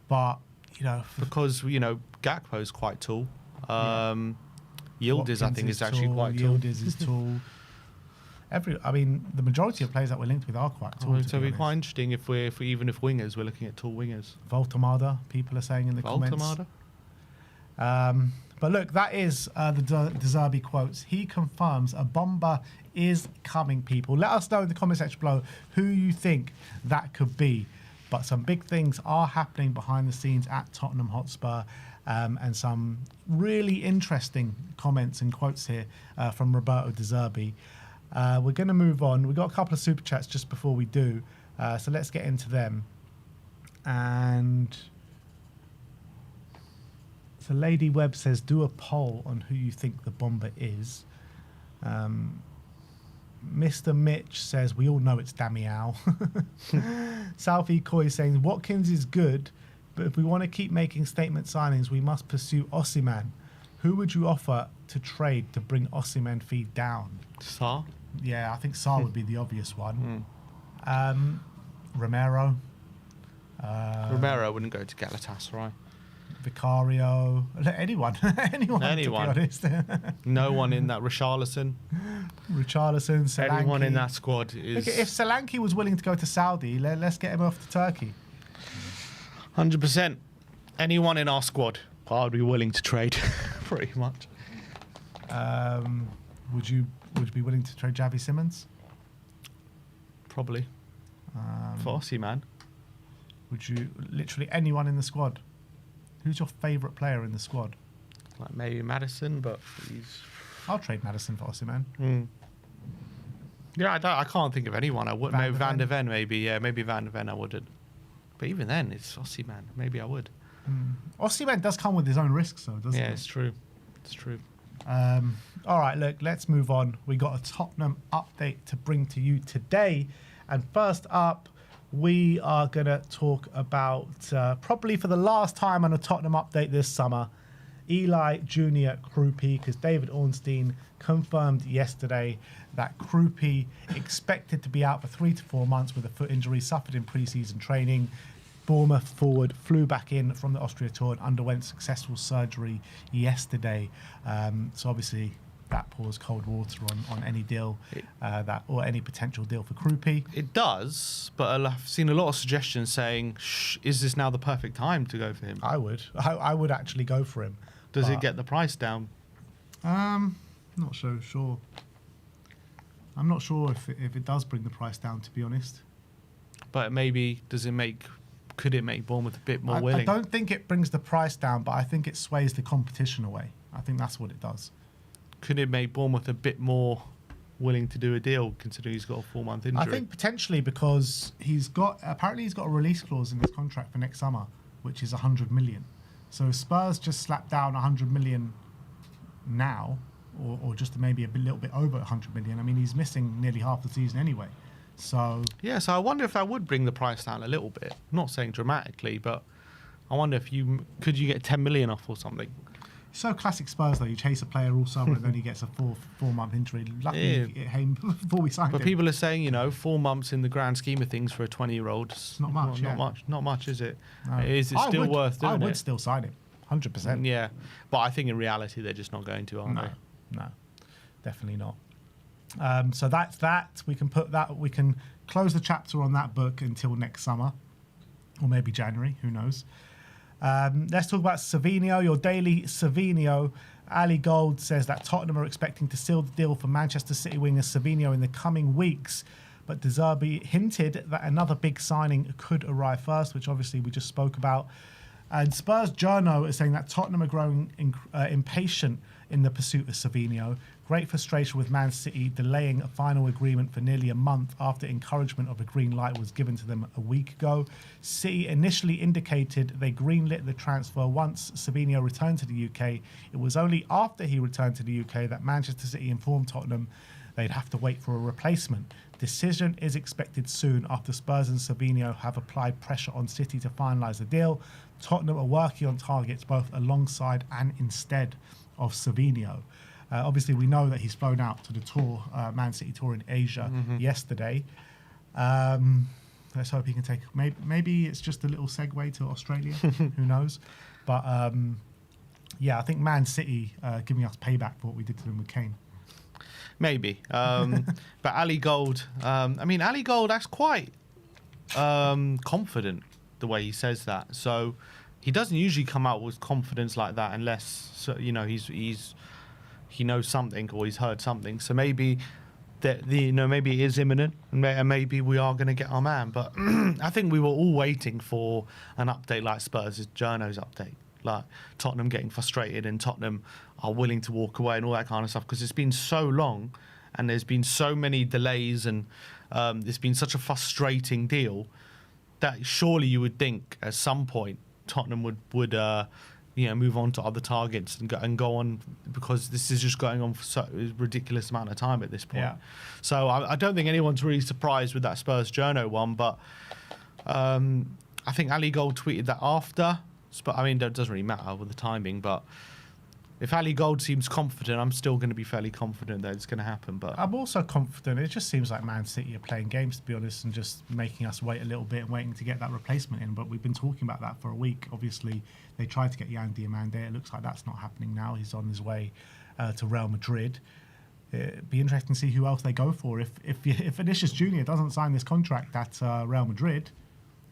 but because Gakpo's quite tall. Yildiz, I think, is actually quite tall. Yildiz is tall. The majority of players that we're linked with are quite tall. So it'd be quite interesting if even if wingers, we're looking at tall wingers. Voltemada, people are saying in the comments. But look, that is the ZERBI quotes. He confirms a BOMBA is coming, people. Let us know in the comment section below who you think that could be. But some big things are happening behind the scenes at Tottenham Hotspur, and some really interesting comments and quotes here from Roberto De Zerbi. We're going to move on. We've got a couple of super chats just before we do, so let's get into them. And so Lady Webb says, do a poll on who you think the Bomber is. Mr. Mitch says, we all know it's Damiao. Southie Coy saying, Watkins is good, but if we want to keep making statement signings, we must pursue Osimhen. Who would you offer to trade to bring Osimhen fee down? Sarr? Yeah, I think Sarr would be the obvious one. Romero. Romero wouldn't go to Galatasaray. Vicario. Anyone. Anyone, to be honest. No one in that. Richarlison, Solanke. Everyone in that squad is... Look, if Solanke was willing to go to Saudi, let's get him off to Turkey. 100%. Anyone in our squad, I'd be willing to trade, pretty much. Would you be willing to trade Javi Simmons? Probably. For Osimhen. Would you... Literally anyone in the squad? Who's your favourite player in the squad? Like maybe Maddison, but he's... I'll trade Maddison for Osimhen. Yeah, I can't think of anyone. I would. Maybe Van der Ven, maybe. Yeah, maybe Van der Ven I wouldn't. But even then, it's Osimhen. Maybe I would. Osimhen does come with his own risks, though, doesn't it? Yeah, it's true. It's true. All right, look, let's move on. We got a Tottenham update to bring to you today. And first up, we are going to talk about, probably for the last time on a Tottenham update this summer, Eli Junior Krupi, because David Ornstein confirmed yesterday that Krupi expected to be out for 3 to 4 months with a foot injury suffered in pre-season training. Bournemouth forward flew back in from the Austria tour and underwent successful surgery yesterday. So obviously that pours cold water on any deal or any potential deal for Krupi. It does, but I've seen a lot of suggestions saying, is this now the perfect time to go for him? I would actually go for him. Does it get the price down? Not so sure. I'm not sure if it does bring the price down, to be honest. But maybe could it make Bournemouth a bit more willing? I don't think it brings the price down, but I think it sways the competition away. I think that's what it does. Could it make Bournemouth a bit more willing to do a deal, considering he's got a 4-month injury? I think potentially because apparently he's got a release clause in his contract for next summer, which is 100 million. So Spurs just slapped down 100 million now, or just maybe a little bit over 100 million. I mean, he's missing nearly half the season anyway. So yeah, so I wonder if that would bring the price down a little bit. I'm not saying dramatically, but I wonder if could you get 10 million off or something. So classic Spurs, though. You chase a player all summer and then he gets a 4-month injury. Luckily, it came before we signed him. But people are saying, 4 months in the grand scheme of things for a 20-year-old. It's not much, Not much, is it? No. Is it still worth doing it? I would still sign him, 100%. Yeah, but I think in reality they're just not going to, aren't they? No, definitely not. So that's that. We can close the chapter on that book until next summer, or maybe January. Who knows? Let's talk about Savinho, your daily Savinho. Ali Gold says that Tottenham are expecting to seal the deal for Manchester City winger Savinho in the coming weeks, but De Zerbi hinted that another big signing could arrive first, which obviously we just spoke about. And Spurs Journo is saying that Tottenham are growing impatient in the pursuit of Savinho. Great frustration with Man City delaying a final agreement for nearly a month after encouragement of a green light was given to them a week ago. City initially indicated they greenlit the transfer once Savinho returned to the UK. It was only after he returned to the UK that Manchester City informed Tottenham they'd have to wait for a replacement. Decision is expected soon after Spurs and Savinho have applied pressure on City to finalise the deal. Tottenham are working on targets both alongside and instead of Savinho. Obviously, we know that he's flown out to the tour, Man City tour in Asia yesterday. Let's hope he can take... Maybe it's just a little segue to Australia. Who knows? But, yeah, I think Man City giving us payback for what we did to them with Kane. Maybe. But Ali Gold... Ali Gold, that's quite confident, the way he says that. So he doesn't usually come out with confidence like that unless, he knows something or he's heard something. So maybe that maybe it is imminent, and maybe we are going to get our man. But I think we were all waiting for an update like Spurs' Journo's update, like Tottenham getting frustrated and Tottenham are willing to walk away and all that kind of stuff, because it's been so long and there's been so many delays and it's been such a frustrating deal that surely you would think at some point Tottenham would move on to other targets and go on, because this is just going on for such a ridiculous amount of time at this point. Yeah. So I don't think anyone's really surprised with that Spurs Journo one, but I think Ali Gold tweeted that after. But I mean, it doesn't really matter with the timing, but if Ali Gold seems confident, I'm still going to be fairly confident that it's going to happen. But I'm also confident. It just seems like Man City are playing games, to be honest, and just making us wait a little bit and waiting to get that replacement in. But we've been talking about that for a week. Obviously, they tried to get Yan Diomande. It looks like that's not happening now. He's on his way to Real Madrid. It'd be interesting to see who else they go for. If Vinicius Junior doesn't sign this contract at Real Madrid,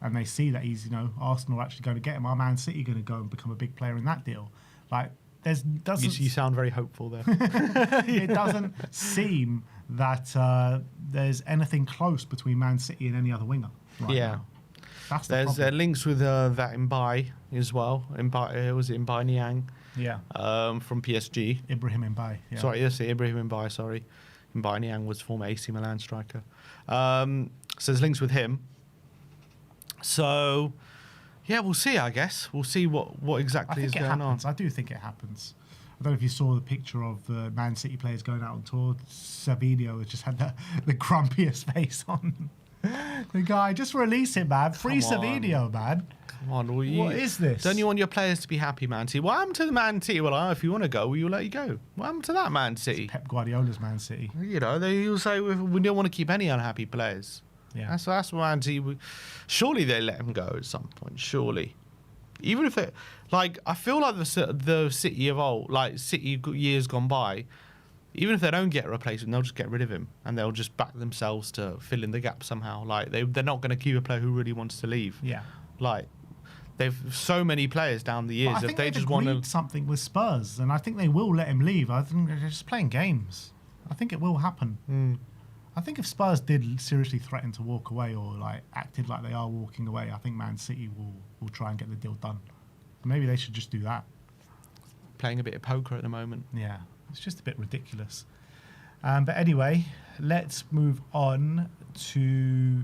and they see that he's, Arsenal are actually going to get him, are Man City going to go and become a big player in that deal? Like, you sound very hopeful there. It doesn't seem that there's anything close between Man City and any other winger right now. There's links with that Mbaye as well. Was it Mbaye Niang? Yeah. From PSG. Ibrahim Mbaye. Yeah. Sorry, yes, Ibrahim Mbaye. Sorry, Mbaye Niang was former AC Milan striker. So there's links with him. So, yeah, we'll see. I guess we'll see what exactly is going on. I do think it happens. I don't know if you saw the picture of the Man City players going out on tour. Savinho has just had the grumpiest face on. The guy, just release him, man. Free Savinho, man. Come on, what is this? Don't you want your players to be happy, Man City? What happened to the Man City? Well, if you want to go, we'll let you go. What happened to that Man City? It's Pep Guardiola's Man City. They'll say we don't want to keep any unhappy players. Yeah, that's what Man City. Surely they let him go at some point. Surely, even if it, I feel like the City of old, City years gone by, even if they don't get a replacement, they'll just get rid of him and they'll just back themselves to fill in the gap somehow. They're not going to keep a player who really wants to leave. Yeah, they've so many players down the years. But I think they just want something with Spurs, and I think they will let him leave. I think they're just playing games. I think it will happen. I think if Spurs did seriously threaten to walk away or acted like they are walking away, I think Man City will try and get the deal done. Maybe they should just do that. Playing a bit of poker at the moment. Yeah, it's just a bit ridiculous. But anyway, let's move on to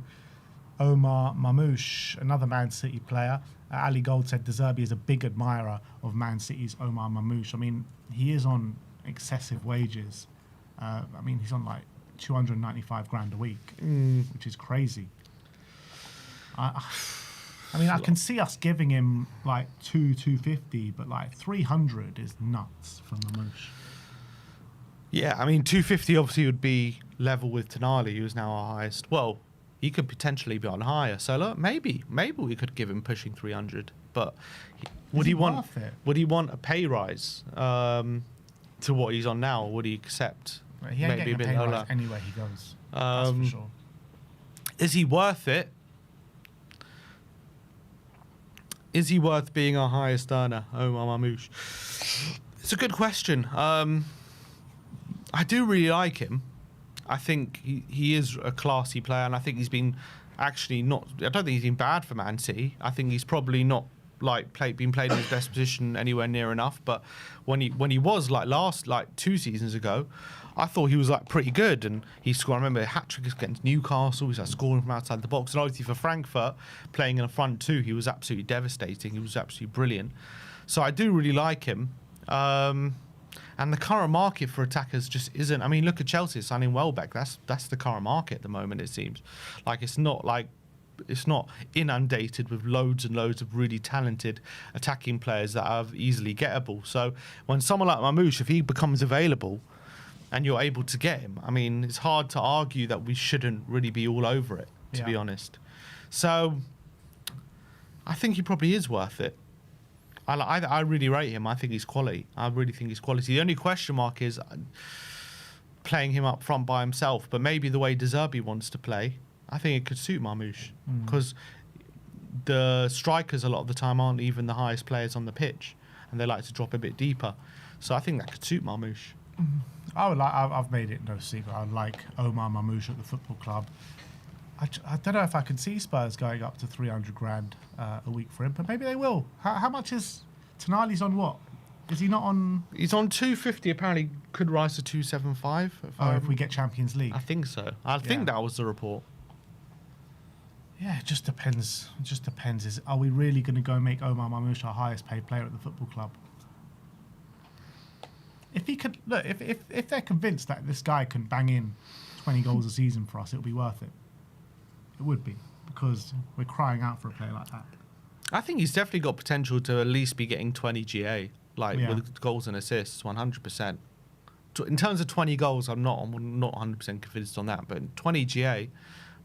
Omar Mamouche, another Man City player. Ali Gold said ZERBI is a big admirer of Man City's Omar Mamouche. I mean, he is on excessive wages. He's on 295 grand a week, which is crazy. I can see us giving him 250, but 300 is nuts from Mamouche. Yeah, 250 obviously would be level with Tonali, who's now our highest. Well, he could potentially be on higher. So look, maybe we could give him pushing 300. But would he want a pay rise to what he's on now? Or would he accept? He ain't getting a pay rise anywhere he goes. That's for sure. Is he worth it? Is he worth being our highest earner, Omar Mamouche? It's a good question. I do really like him. I think he is a classy player, and I think he's been actually not. I don't think he's been bad for Man City. I think he's probably not been played in his best position anywhere near enough. But when he was last 2 seasons ago, I thought he was pretty good, and he scored. I remember a hat trick against Newcastle. He was scoring from outside the box, and obviously for Frankfurt, playing in the front too, he was absolutely devastating. He was absolutely brilliant. So I do really like him. And the current market for attackers just isn't. Look at Chelsea signing Welbeck. That's the current market at the moment. It seems it's not inundated with loads and loads of really talented attacking players that are easily gettable. So when someone like Mamouche, if he becomes available, and you're able to get him, it's hard to argue that we shouldn't really be all over it, to be honest. So I think he probably is worth it. I really rate him. I think he's quality. I really think he's quality. The only question mark is playing him up front by himself, but maybe the way ZERBI wants to play, I think it could suit Mamouche, because the strikers a lot of the time aren't even the highest players on the pitch, and they like to drop a bit deeper. So I think that could suit Mamouche. I've made it no secret. I like Omar Mamouche at the football club. I don't know if I can see Spurs going up to 300 grand a week for him, but maybe they will. How much is Tonali's on? What is he not on? He's on 250. Apparently, could rise to 275. If we get Champions League, I think so. I think that was the report. Yeah, it just depends. It just depends. Are we really going to go and make Omar Mamouche our highest paid player at the football club? If he could look, if they're convinced that this guy can bang in 20 goals a season for us, it'll be worth it. It would be, because we're crying out for a player like that. I think he's definitely got potential to at least be getting 20 GA, with goals and assists, 100%. In terms of 20 goals, I'm not 100% convinced on that, but 20 GA.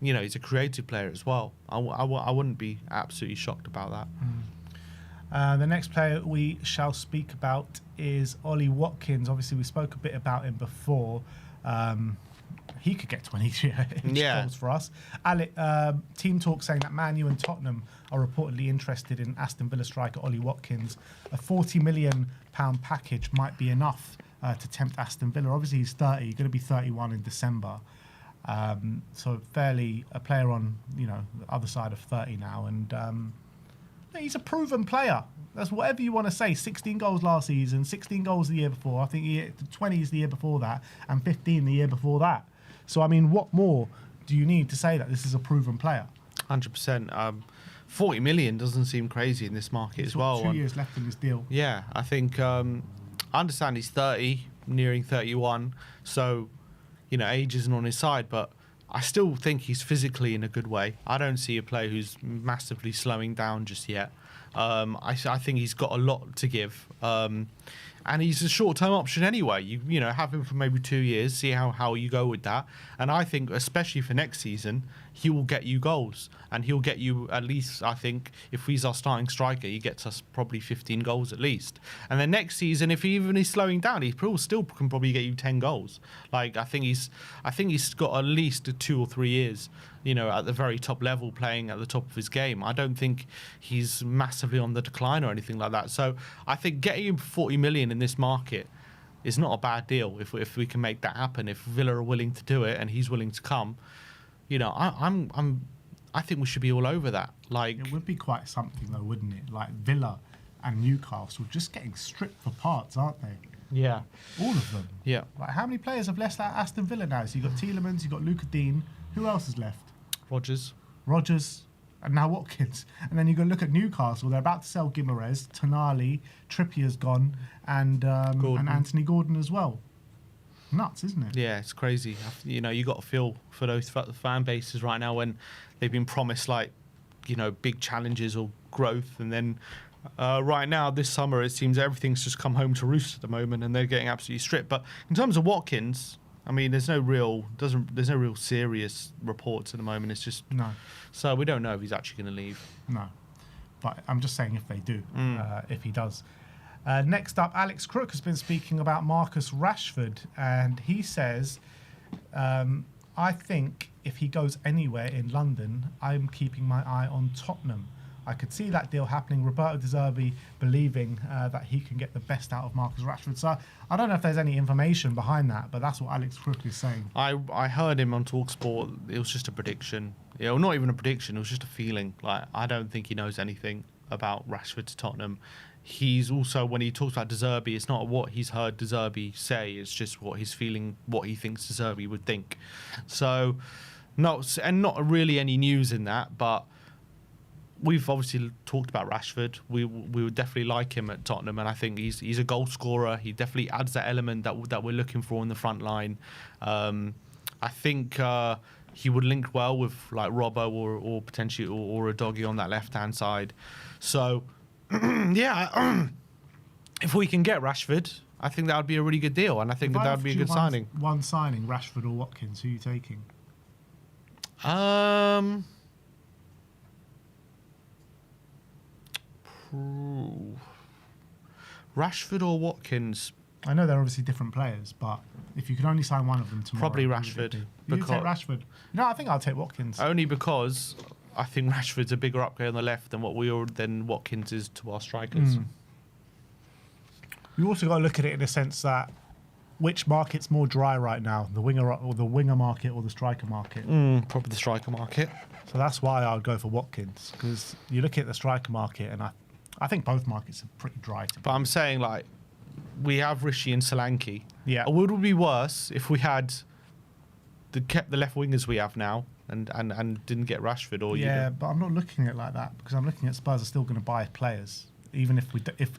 He's a creative player as well. I wouldn't be absolutely shocked about that. The next player we shall speak about is Ollie Watkins. Obviously, we spoke a bit about him before. He could get 20 goals for us. Team Talk saying that Man U and Tottenham are reportedly interested in Aston Villa striker Ollie Watkins. A £40 million package might be enough to tempt Aston Villa. Obviously, he's 30. He's going to be 31 in December. So fairly a player on the other side of 30 now, and he's a proven player. That's whatever you want to say. 16 goals last season, 16 goals the year before. I think 20 is the year before that, and 15 the year before that. So I mean, what more do you need to say that this is a proven player? 100%. 40 million doesn't seem crazy in this market as well. 2 years left in this deal. Yeah, I think I understand he's 30, nearing 31, so. Age isn't on his side, but I still think he's physically in a good way. I don't see a player who's massively slowing down just yet. I think he's got a lot to give. And he's a short-term option anyway. You have him for maybe 2 years, see how you go with that. And I think, especially for next season, he will get you goals. And he'll get you at least, I think, if he's our starting striker, he gets us probably 15 goals at least. And then next season, if he even is slowing down, he still can probably get you 10 goals. I think he's got at least 2 or 3 years, at the very top level, playing at the top of his game. I don't think he's massively on the decline or anything like that. So I think getting him for 40 million in this market is not a bad deal if we can make that happen. If Villa are willing to do it and he's willing to come, I think we should be all over that. It would be quite something though, wouldn't it? Like Villa and Newcastle just getting stripped for parts, aren't they? Yeah. All of them. Yeah. How many players have left Aston Villa now? So you've got Tielemans, you've got Luca Dean. Who else has left? Rodgers, and now Watkins. And then you go look at Newcastle. They're about to sell Guimaraes, Tonali, Trippier's gone, and Anthony Gordon as well. Nuts, isn't it? Yeah, it's crazy. You got to feel for those fan bases right now when they've been promised big challenges or growth, and then right now this summer it seems everything's just come home to roost at the moment, and they're getting absolutely stripped. But in terms of Watkins, I mean, there's no real serious reports at the moment. It's just no. So we don't know if he's actually going to leave. No, but I'm just saying if they do, if he does. Next up, Alex Crook has been speaking about Marcus Rashford, and he says, I think if he goes anywhere in London, I'm keeping my eye on Tottenham. I could see that deal happening. Roberto De Zerbi believing that he can get the best out of Marcus Rashford. So I don't know if there's any information behind that, but that's what Alex Crook is saying. I heard him on TalkSport. It was just a prediction. Not even a prediction. It was just a feeling. I don't think he knows anything about Rashford to Tottenham. He's also, when he talks about De Zerbi, it's not what he's heard De Zerbi say. It's just what he's feeling, what he thinks De Zerbi would think. So, not really any news in that, but we've obviously talked about Rashford. We would definitely like him at Tottenham, and I think he's a goal scorer. He definitely adds that element that we're looking for in the front line. I think he would link well with Robbo or potentially or a doggy on that left hand side. So yeah, if we can get Rashford, I think that would be a really good deal, and I think that would be a good signing. One signing, Rashford or Watkins. Who are you taking? Rashford or Watkins? I know they're obviously different players, but if you could only sign one of them tomorrow, probably Rashford. You take Rashford? No, I think I'll take Watkins. Only because I think Rashford's a bigger upgrade on the left than than Watkins is to our strikers. You also got to look at it in the sense that which market's more dry right now, the winger market or the striker market? Probably the striker market. So that's why I would go for Watkins, because you look at the striker market, and I think both markets are pretty dry. But I'm saying, like, we have Rishi and Solanke. Yeah. Would it be worse if we had kept the left wingers we have now and didn't get Rashford? Or But I'm not looking at it like that, because I'm looking at Spurs are still going to buy players. Even if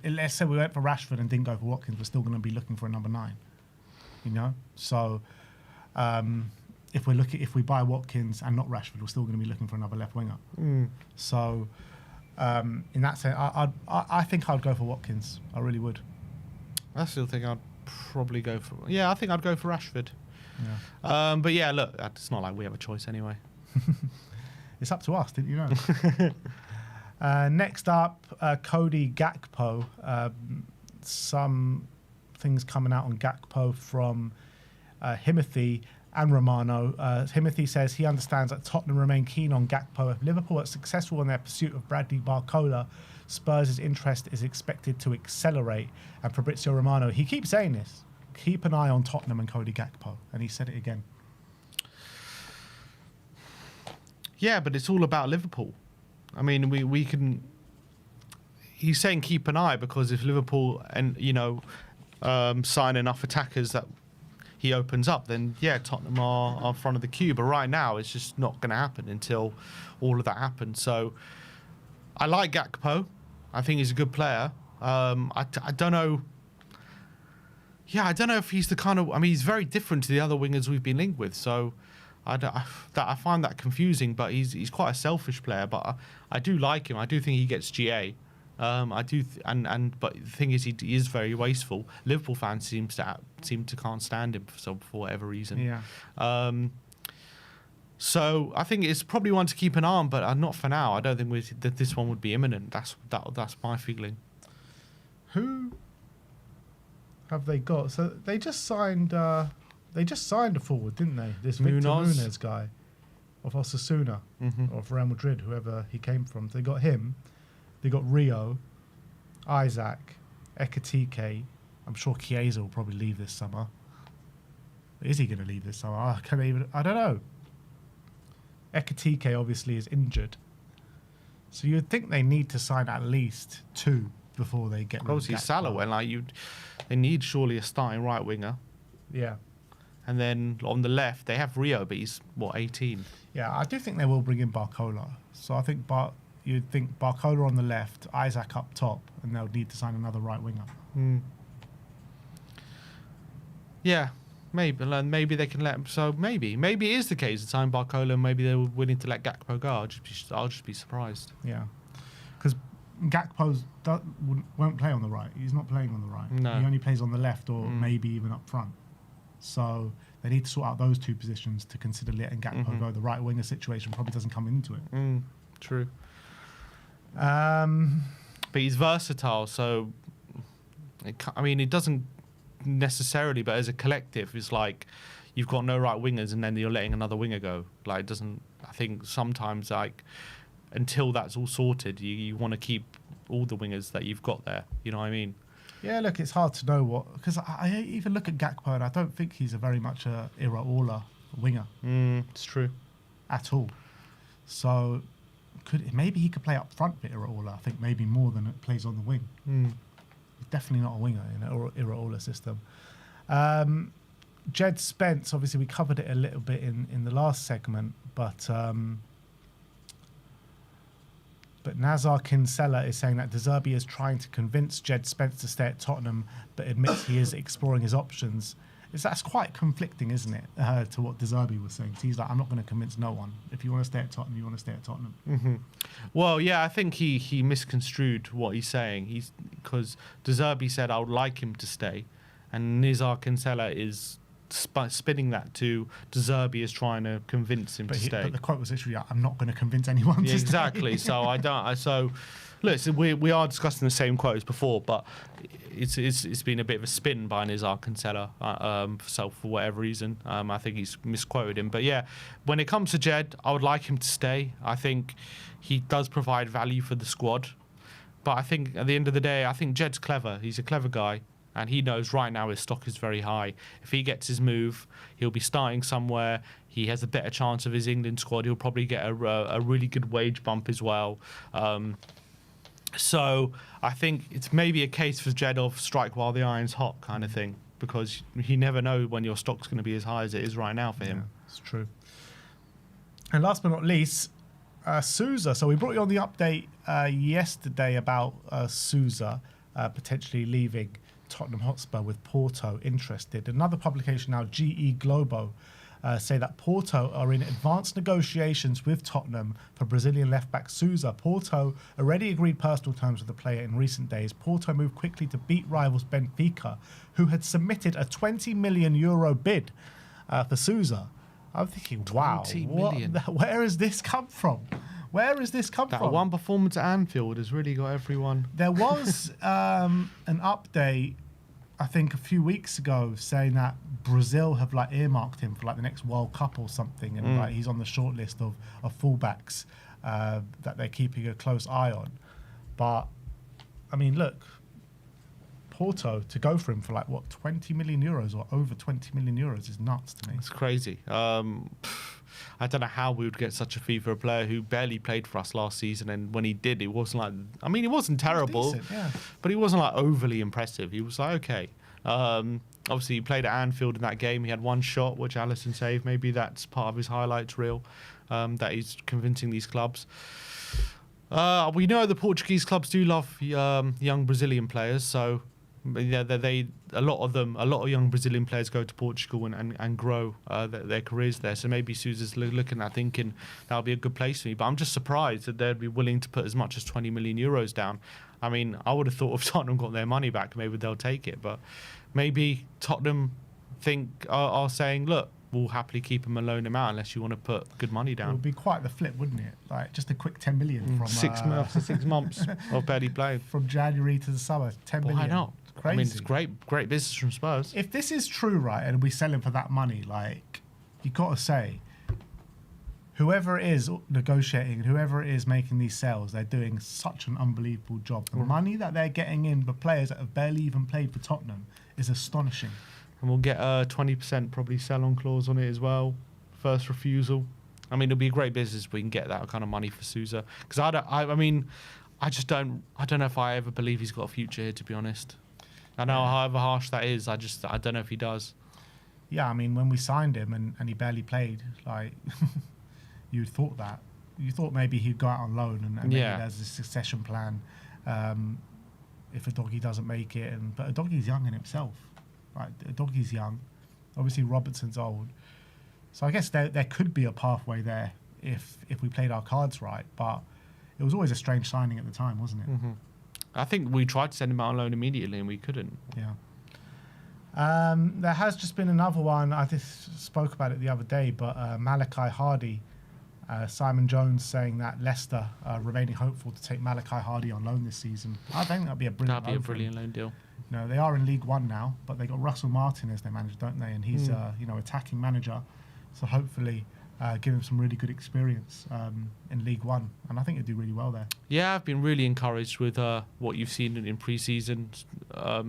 let's say we went for Rashford and didn't go for Watkins, we're still going to be looking for a number 9. You know, so if we buy Watkins and not Rashford, we're still going to be looking for another left winger. So in that sense, I think I'd go for Watkins. I really would. I still think I'd probably go for... Yeah, I think I'd go for Rashford. Yeah. But yeah, look, it's not like we have a choice anyway. It's up to us, didn't you know? Next up, Cody Gakpo. Some things coming out on Gakpo from Himothy and Romano. Himothy says he understands that Tottenham remain keen on Gakpo. If Liverpool are successful in their pursuit of Bradley Barcola, Spurs' interest is expected to accelerate. And Fabrizio Romano, he keeps saying this, keep an eye on Tottenham and Cody Gakpo. And he said it again. Yeah, but it's all about Liverpool. I mean, we can... He's saying keep an eye because if Liverpool and, sign enough attackers that he opens up, then, yeah, Tottenham are front of the queue. But right now, it's just not going to happen until all of that happens. So I like Gakpo. I think he's a good player. I don't know... Yeah, I don't know if he's the kind of... I mean, he's very different to the other wingers we've been linked with, so... I find that confusing, but he's quite a selfish player. But I do like him. I do think he gets GA. But the thing is, he is very wasteful. Liverpool fans seem to can't stand him for whatever reason. Yeah. So I think it's probably one to keep an eye on, but not for now. I don't think that this one would be imminent. That's my feeling. Who have they got? So they just signed. They just signed a forward, didn't they? This Victor Muniz guy of Osasuna, of Real Madrid, whoever he came from. They got him. They got Rio, Isaac, Ekatike. I'm sure Chiesa will probably leave this summer. Is he going to leave this summer? I don't know. Ekatike obviously is injured. So you'd think they need to sign at least 2 before they get rid of obviously Salah went. They need surely a starting right winger. Yeah. And then on the left, they have Rio, but he's, 18? Yeah, I do think they will bring in Barcola. So I think you'd think Barcola on the left, Isaac up top, and they'll need to sign another right winger. Yeah, maybe they can let him. So maybe it is the case to sign Barcola, and maybe they're willing to let Gakpo go. I'll just be surprised. Yeah, because Gakpo won't play on the right. He's not playing on the right. No. He only plays on the left or maybe even up front. So they need to sort out those 2 positions to consider letting Gakpo go. The right winger situation probably doesn't come into it. True. But he's versatile, so it doesn't necessarily, but as a collective, it's like you've got no right wingers and then you're letting another winger go. Like, it doesn't... I think sometimes, like, until that's all sorted, you want to keep all the wingers that you've got there. You know what I mean? Yeah, look, it's hard to know what... Because I even look at Gakpo and I don't think he's very much a Iraola winger. It's true. At all. So maybe he could play up front with Iraola. I think maybe more than it plays on the wing. He's definitely not a winger in an Iraola system. Jed Spence, obviously we covered it a little bit in the last segment, but Nazar Kinsella is saying that De Zerbi is trying to convince Jed Spence to stay at Tottenham, but admits he is exploring his options. That's quite conflicting, isn't it, to what De Zerbi was saying? So he's like, I'm not going to convince no one. If you want to stay at Tottenham, you want to stay at Tottenham. Well, yeah, I think he misconstrued what he's saying. Because De Zerbi said, I would like him to stay. And Nazar Kinsella is spinning that to De Zerbi is trying to convince him to stay. But the quote was literally, I'm not going to convince anyone to exactly. stay. Look, we are discussing the same quotes before, but it's been a bit of a spin by Nazar Kinsella for whatever reason. I think he's misquoted him. But yeah, when it comes to Jed, I would like him to stay. I think he does provide value for the squad. But I think at the end of the day, I think Jed's clever. He's a clever guy. And he knows right now his stock is very high. If he gets his move, he'll be starting somewhere. He has a better chance of his England squad. He'll probably get a really good wage bump as well. So I think it's maybe a case for Jed of strike while the iron's hot kind of thing, because you never know when your stock's going to be as high as it is right now for him. Yeah, it's true. And last but not least, Sousa. So we brought you on the update yesterday about Sousa potentially leaving Tottenham Hotspur with Porto interested. Another publication now, GE Globo, say that Porto are in advanced negotiations with Tottenham for Brazilian left-back Sousa. Porto already agreed personal terms with the player in recent days. Porto moved quickly to beat rivals Benfica, who had submitted a €20 million bid for Sousa. I'm thinking, wow, where has this come from? Where has this come from? That one performance at Anfield has really got everyone. There was an update, I think, a few weeks ago saying that Brazil have like earmarked him for like the next World Cup or something, and like he's on the short list of fullbacks that they're keeping a close eye on. But I mean, look, Porto to go for him for like what, €20 million or over €20 million is nuts to me. It's crazy. I don't know how we would get such a fee for a player who barely played for us last season, and when he did, it wasn't like, I mean, it wasn't terrible, decent, yeah. But he wasn't like overly impressive. He was like, okay. Obviously, he played at Anfield in that game. He had one shot, which Alisson saved. Maybe that's part of his highlights reel, that he's convincing these clubs. We know the Portuguese clubs do love young Brazilian players, so yeah, a lot of young Brazilian players go to Portugal and grow their careers there. So maybe Sousa's looking at thinking that'll be a good place for me. But I'm just surprised that they'd be willing to put as much as €20 million down. I mean, I would have thought if Tottenham got their money back, maybe they'll take it. But maybe Tottenham are saying, look, we'll happily keep him and loan him out unless you want to put good money down. It would be quite the flip, wouldn't it? Like just a quick 10 million from 6 months of barely playing from January to the summer. 10 million. Why not? Crazy. I mean, it's great business from Spurs. If this is true, right, and we sell him for that money, like, you got to say, whoever it is negotiating, whoever it is making these sales, they're doing such an unbelievable job. The money that they're getting in for players that have barely even played for Tottenham is astonishing. And we'll get a 20% probably sell-on clause on it as well. First refusal. I mean, it'll be a great business if we can get that kind of money for Sousa. Because I don't know if I ever believe he's got a future here, to be honest. I know however harsh that is, I don't know if he does. Yeah, I mean, when we signed him and he barely played, like, you'd thought that. You thought maybe he'd go out on loan and maybe there's a succession plan if a doggy doesn't make it. But a doggy's young in himself. Right? A doggy's young. Obviously, Robertson's old. So I guess there could be a pathway there if we played our cards right. But it was always a strange signing at the time, wasn't it? Mm-hmm. I think we tried to send him out on loan immediately and we couldn't. Yeah. There has just been another one. I just spoke about it the other day, but Malachi Hardy, Simon Jones saying that Leicester are remaining hopeful to take Malachi Hardy on loan this season. I think that'd be a brilliant loan deal. No, they are in League One now, but they got Russell Martin as their manager, don't they? And he's attacking manager, so hopefully give him some really good experience in League One, and I think he'd do really well there. Yeah, I've been really encouraged with what you've seen in pre-season.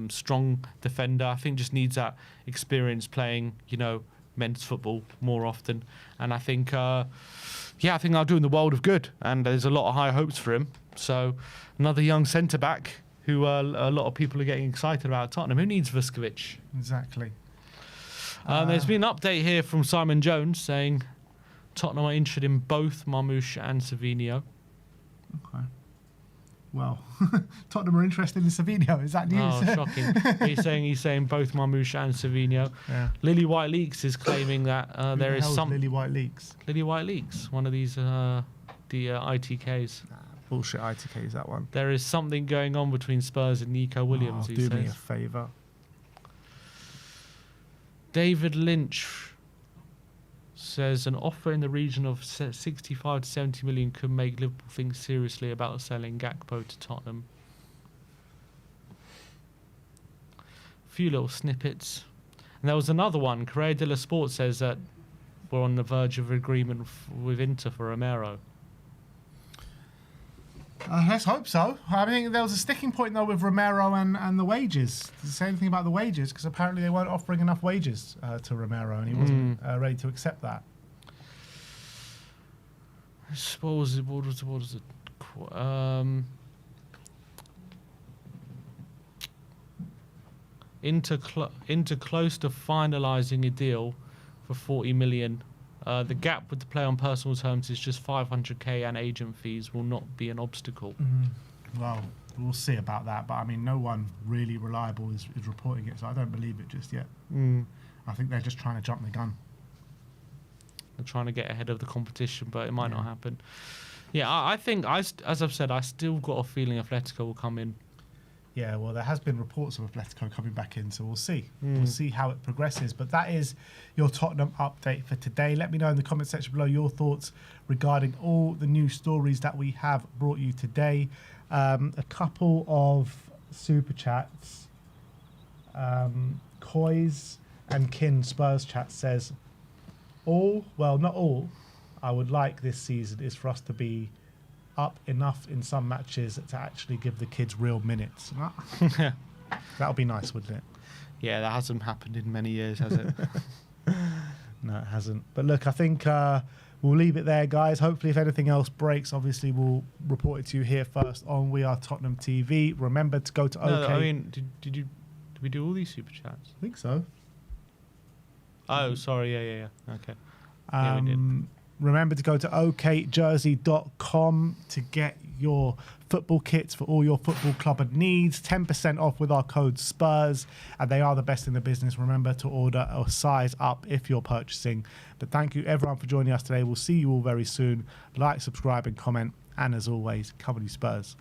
Strong defender. I think just needs that experience playing, men's football more often. And I think, I think I'll do in the world of good. And there's a lot of high hopes for him. So another young centre-back who a lot of people are getting excited about at Tottenham. Who needs Vuskovic? Exactly. There's been an update here from Simon Jones saying Tottenham are interested in both Marmoush and Savinho. Okay. Well, Tottenham are interested in Savinho. Is that news? Oh, shocking. he's saying both Marmoush and Savinho. Yeah. Lily White Leaks is claiming that there is some... Lily White Leaks? Lily White Leaks, one of these the ITKs. Bullshit ITKs, that one. There is something going on between Spurs and Nico Williams, he do says. Me a favour. David Lynch says an offer in the region of 65 to 70 million could make Liverpool think seriously about selling Gakpo to Tottenham. A few little snippets. And there was another one. Corriere dello Sport says that we're on the verge of agreement with Inter for Romero. Let's hope so. I think there was a sticking point though with Romero and the wages. Does it say anything about the wages? Because apparently they weren't offering enough wages to Romero, and he wasn't ready to accept that. What was it? Inter close to finalising a deal for 40 million. The gap with the player on personal terms is just 500k, and agent fees will not be an obstacle. Well, we'll see about that. But I mean, no one really reliable is reporting it, so I don't believe it just yet. I think they're just trying to jump the gun. They're trying to get ahead of the competition, but it might not happen. Yeah, I think, as I've said, I still got a feeling Atletico will come in. Yeah, well, there has been reports of Atletico coming back in, so we'll see. We'll see how it progresses. But that is your Tottenham update for today. Let me know in the comment section below your thoughts regarding all the new stories that we have brought you today. A couple of super chats. Koi's and Kin Spurs chat says, not all, I would like this season is for us to be up enough in some matches to actually give the kids real minutes. That would be nice, wouldn't it? Yeah, that hasn't happened in many years, has it? No, it hasn't. But look, I think we'll leave it there, guys. Hopefully, if anything else breaks, obviously we'll report it to you here first on We Are Tottenham TV. Remember to go to I mean, did we do all these super chats? I think so. Oh, sorry. Yeah. Okay. Yeah, we did. Remember to go to okjersey.com to get your football kits for all your football club needs. 10% off with our code SPURS, and they are the best in the business. Remember to order or size up if you're purchasing. But thank you, everyone, for joining us today. We'll see you all very soon. Like, subscribe, and comment. And as always, cover you Spurs.